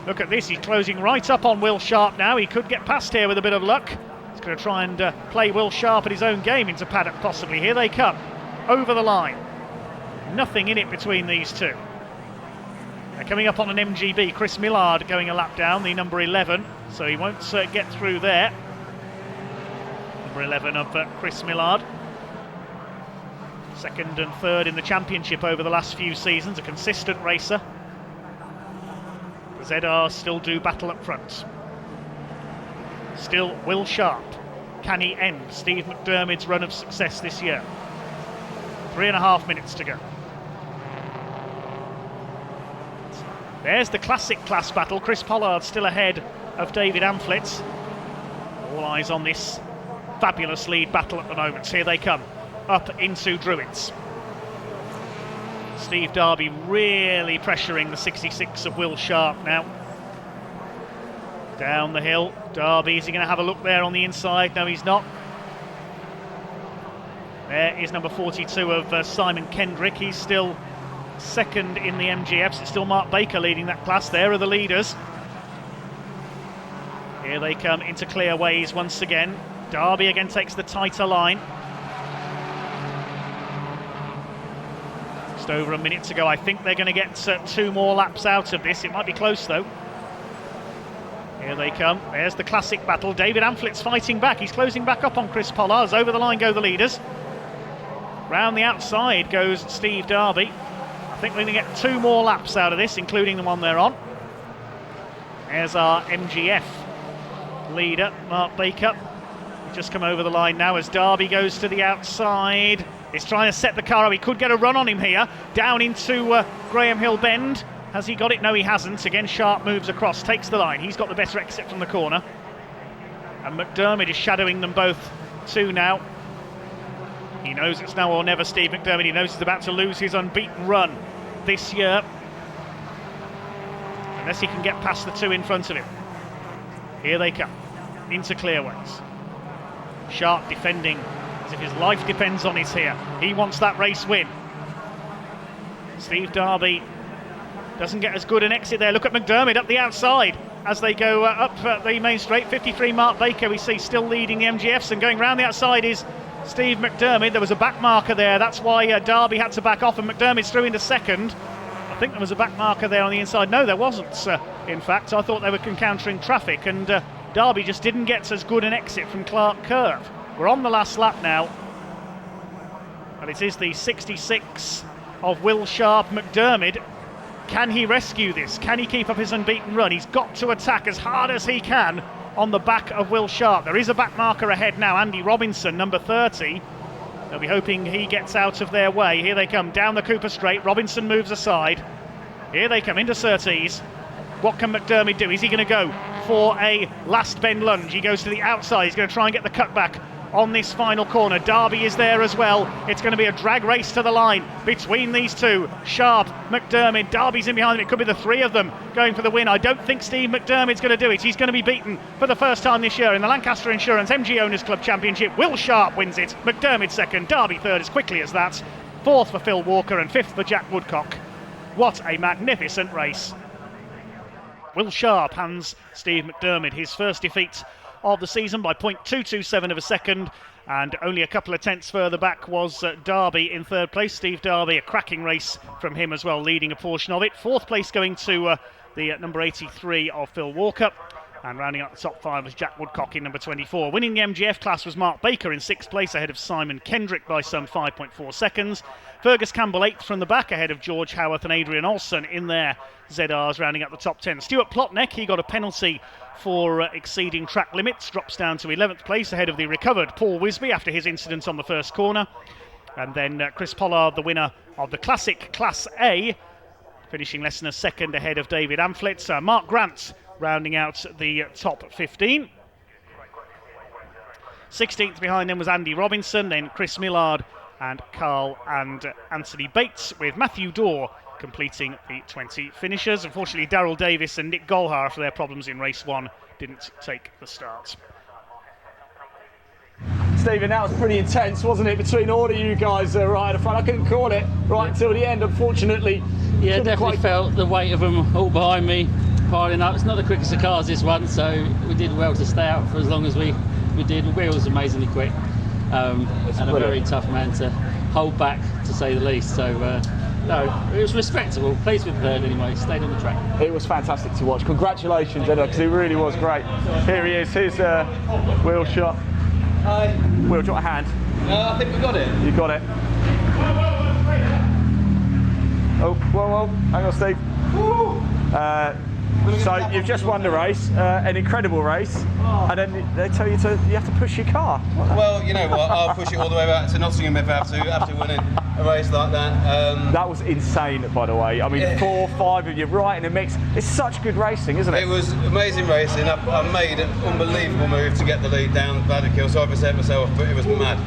Look at this, he's closing right up on Will Sharp now. He could get past here with a bit of luck. He's going to try and play Will Sharp at his own game into Paddock, possibly. Here they come, over the line. Nothing in it between these two. They're coming up on an MGB. Chris Millard going a lap down, the number 11, so he won't get through there. Number 11 of Chris Millard. Second and third in the championship over the last few seasons, a consistent racer. The ZR still do battle up front. Still Will Sharp. Can he end Steve McDermott's run of success this year? 3.5 minutes to go. There's the classic class battle. Chris Pollard still ahead of David Amphlett. All eyes on this fabulous lead battle at the moment. Here they come, up into Druids. Steve Darby really pressuring the 66 of Will Sharp now. Down the hill, Darby, is he going to have a look there on the inside? No, he's not. There is number 42 of Simon Kendrick. He's still second in the MGFs. It's still Mark Baker leading that class. There are the leaders. Here they come into clear ways once again. Darby again takes the tighter line. Just over a minute to go. I think they're going to get 2 more laps out of this. It might be close though. Here they come. There's the classic battle. David Ampflett's fighting back. He's closing back up on Chris Pollard. Over the line go the leaders. Round the outside goes Steve Darby. I think we're going to get 2 more laps out of this, including the one they're on. There's our MGF leader, Mark Baker. He's just come over the line now as Darby goes to the outside. He's trying to set the car up. He could get a run on him here. Down into Graham Hill Bend. Has he got it? No, he hasn't. Again, Sharp moves across, takes the line. He's got the better exit from the corner. And McDermott is shadowing them both too now. He knows it's now or never, Steve McDermott. He knows he's about to lose his unbeaten run this year. Unless he can get past the 2 in front of him. Here they come, into clearways. Sharp defending as if his life depends on it here. He wants that race win. Steve Darby doesn't get as good an exit there. Look at McDermott up the outside as they go up the main straight. 53 Mark Baker we see still leading the MGFs, and going round the outside is Steve McDermott. There was a back marker there. That's why Darby had to back off, and McDermott's through into second. I think there was a back marker there on the inside. No, there wasn't. In fact, I thought they were encountering traffic, and Darby just didn't get as good an exit from Clark Curve. We're on the last lap now, and it is the 66 of Will Sharp. McDermott, can he rescue this? Can he keep up his unbeaten run? He's got to attack as hard as he can on the back of Will Sharp. There is a back marker ahead now, Andy Robinson, number 30. They'll be hoping he gets out of their way. Here they come down the Cooper Straight. Robinson moves aside. Here they come into Surtees. What can McDermott do? Is he going to go for a last bend lunge? He goes to the outside. He's going to try and get the cutback on this final corner. Darby is there as well. It's going to be a drag race to the line between these two. Sharp, McDermott, Darby's in behind him. It could be the three of them going for the win. I don't think Steve McDermott's going to do it. He's going to be beaten for the first time this year in the Lancaster Insurance MG Owners Club Championship. Will Sharp wins it. McDermott second, Darby third as quickly as that. Fourth for Phil Walker and fifth for Jack Woodcock. What a magnificent race. Will Sharp hands Steve McDermott his first defeat of the season by 0.227 of a second, and only a couple of tenths further back was Darby in third place. Steve Darby, a cracking race from him as well, leading a portion of it. Fourth place going to the number 83 of Phil Walker, and rounding up the top five was Jack Woodcock in number 24. Winning the MGF class was Mark Baker in sixth place ahead of Simon Kendrick by some 5.4 seconds. Fergus Campbell eighth from the back ahead of George Howarth and Adrian Olsen in their ZRs, rounding up the top 10. Stuart Plotneck, he got a penalty for exceeding track limits, drops down to 11th place ahead of the recovered Paul Wisby after his incident on the first corner. And then Chris Pollard, the winner of the Classic Class A, finishing less than a second ahead of David Amflett. Mark Grant rounding out the top 15. 16th behind them was Andy Robinson, then Chris Millard and Carl and Anthony Bates, with Matthew Dorr completing the 20 finishers. Unfortunately, Darryl Davis and Nick Golhar, after their problems in race one, didn't take the start. Stephen, that was pretty intense, wasn't it, between all of you guys right at the front? I couldn't call it right until the end, unfortunately. Yeah, definitely felt the weight of them all behind me, piling up. It's not the quickest of cars, this one, so we did well to stay out for as long as we did. The wheel was amazingly quick, and a very tough man to hold back, to say the least. So, no, it was respectable. Pleased with third anyway, stayed on the track. It was fantastic to watch. Congratulations, Edward, because it really was great. Here he is, here's wheel shot. Hi. Will, do you want a hand? I think we got it. You got it. Oh, whoa, hang on, Steve. So you've just won the race, an incredible race, and then they tell you you have to push your car. Well, you know what? I'll push it all the way back to Nottingham if I have to after winning a race like that. That was insane, by the way. I mean, 4 or 5 of you right in the mix. It's such good racing, isn't it? It was amazing racing. I made an unbelievable move to get the lead down Paddock Hill, so I upset myself, but it was mad.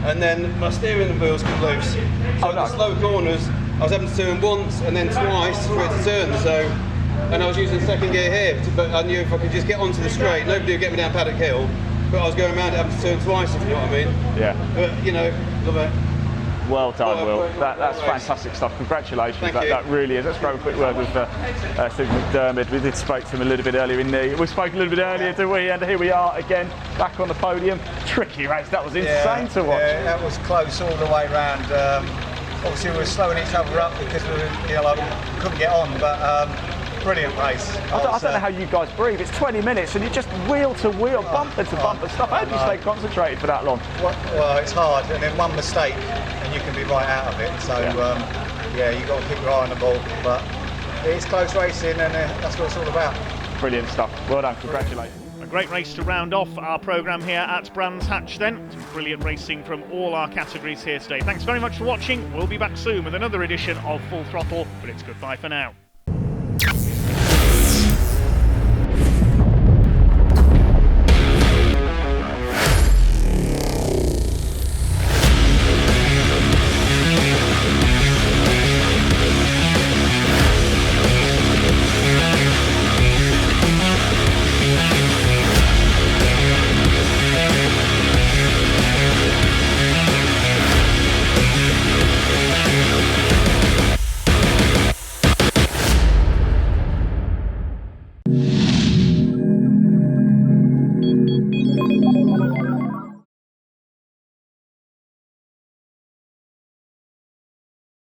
And then my steering wheels got loose. So the slow corners, I was having to turn once and then twice for it to turn. So. And I was using second gear here, but I knew if I could just get onto the straight, nobody would get me down Paddock Hill. But I was going around it having to turn twice, if you know what I mean. Yeah. But, you know, love it. Well done, Will. That's fantastic stuff. Congratulations. That really is. Let's grab a quick word with Steve McDermott. We did speak to him a little bit earlier we spoke a little bit earlier, didn't we? And here we are again, back on the podium. Tricky race. That was insane to watch. Yeah, that was close all the way round. Obviously, we were slowing each other up because we couldn't get on, but. Brilliant race. I don't know how you guys breathe. It's 20 minutes and you're just wheel to wheel, bumper to bumper stuff. How do you stay concentrated for that long? Well, it's hard, and then one mistake and you can be right out of it. So, yeah, you've got to keep your eye on the ball. But it's close racing, and that's what it's all about. Brilliant stuff. Well done. Congratulations. A great race to round off our programme here at Brands Hatch then. Some brilliant racing from all our categories here today. Thanks very much for watching. We'll be back soon with another edition of Full Throttle, but it's goodbye for now.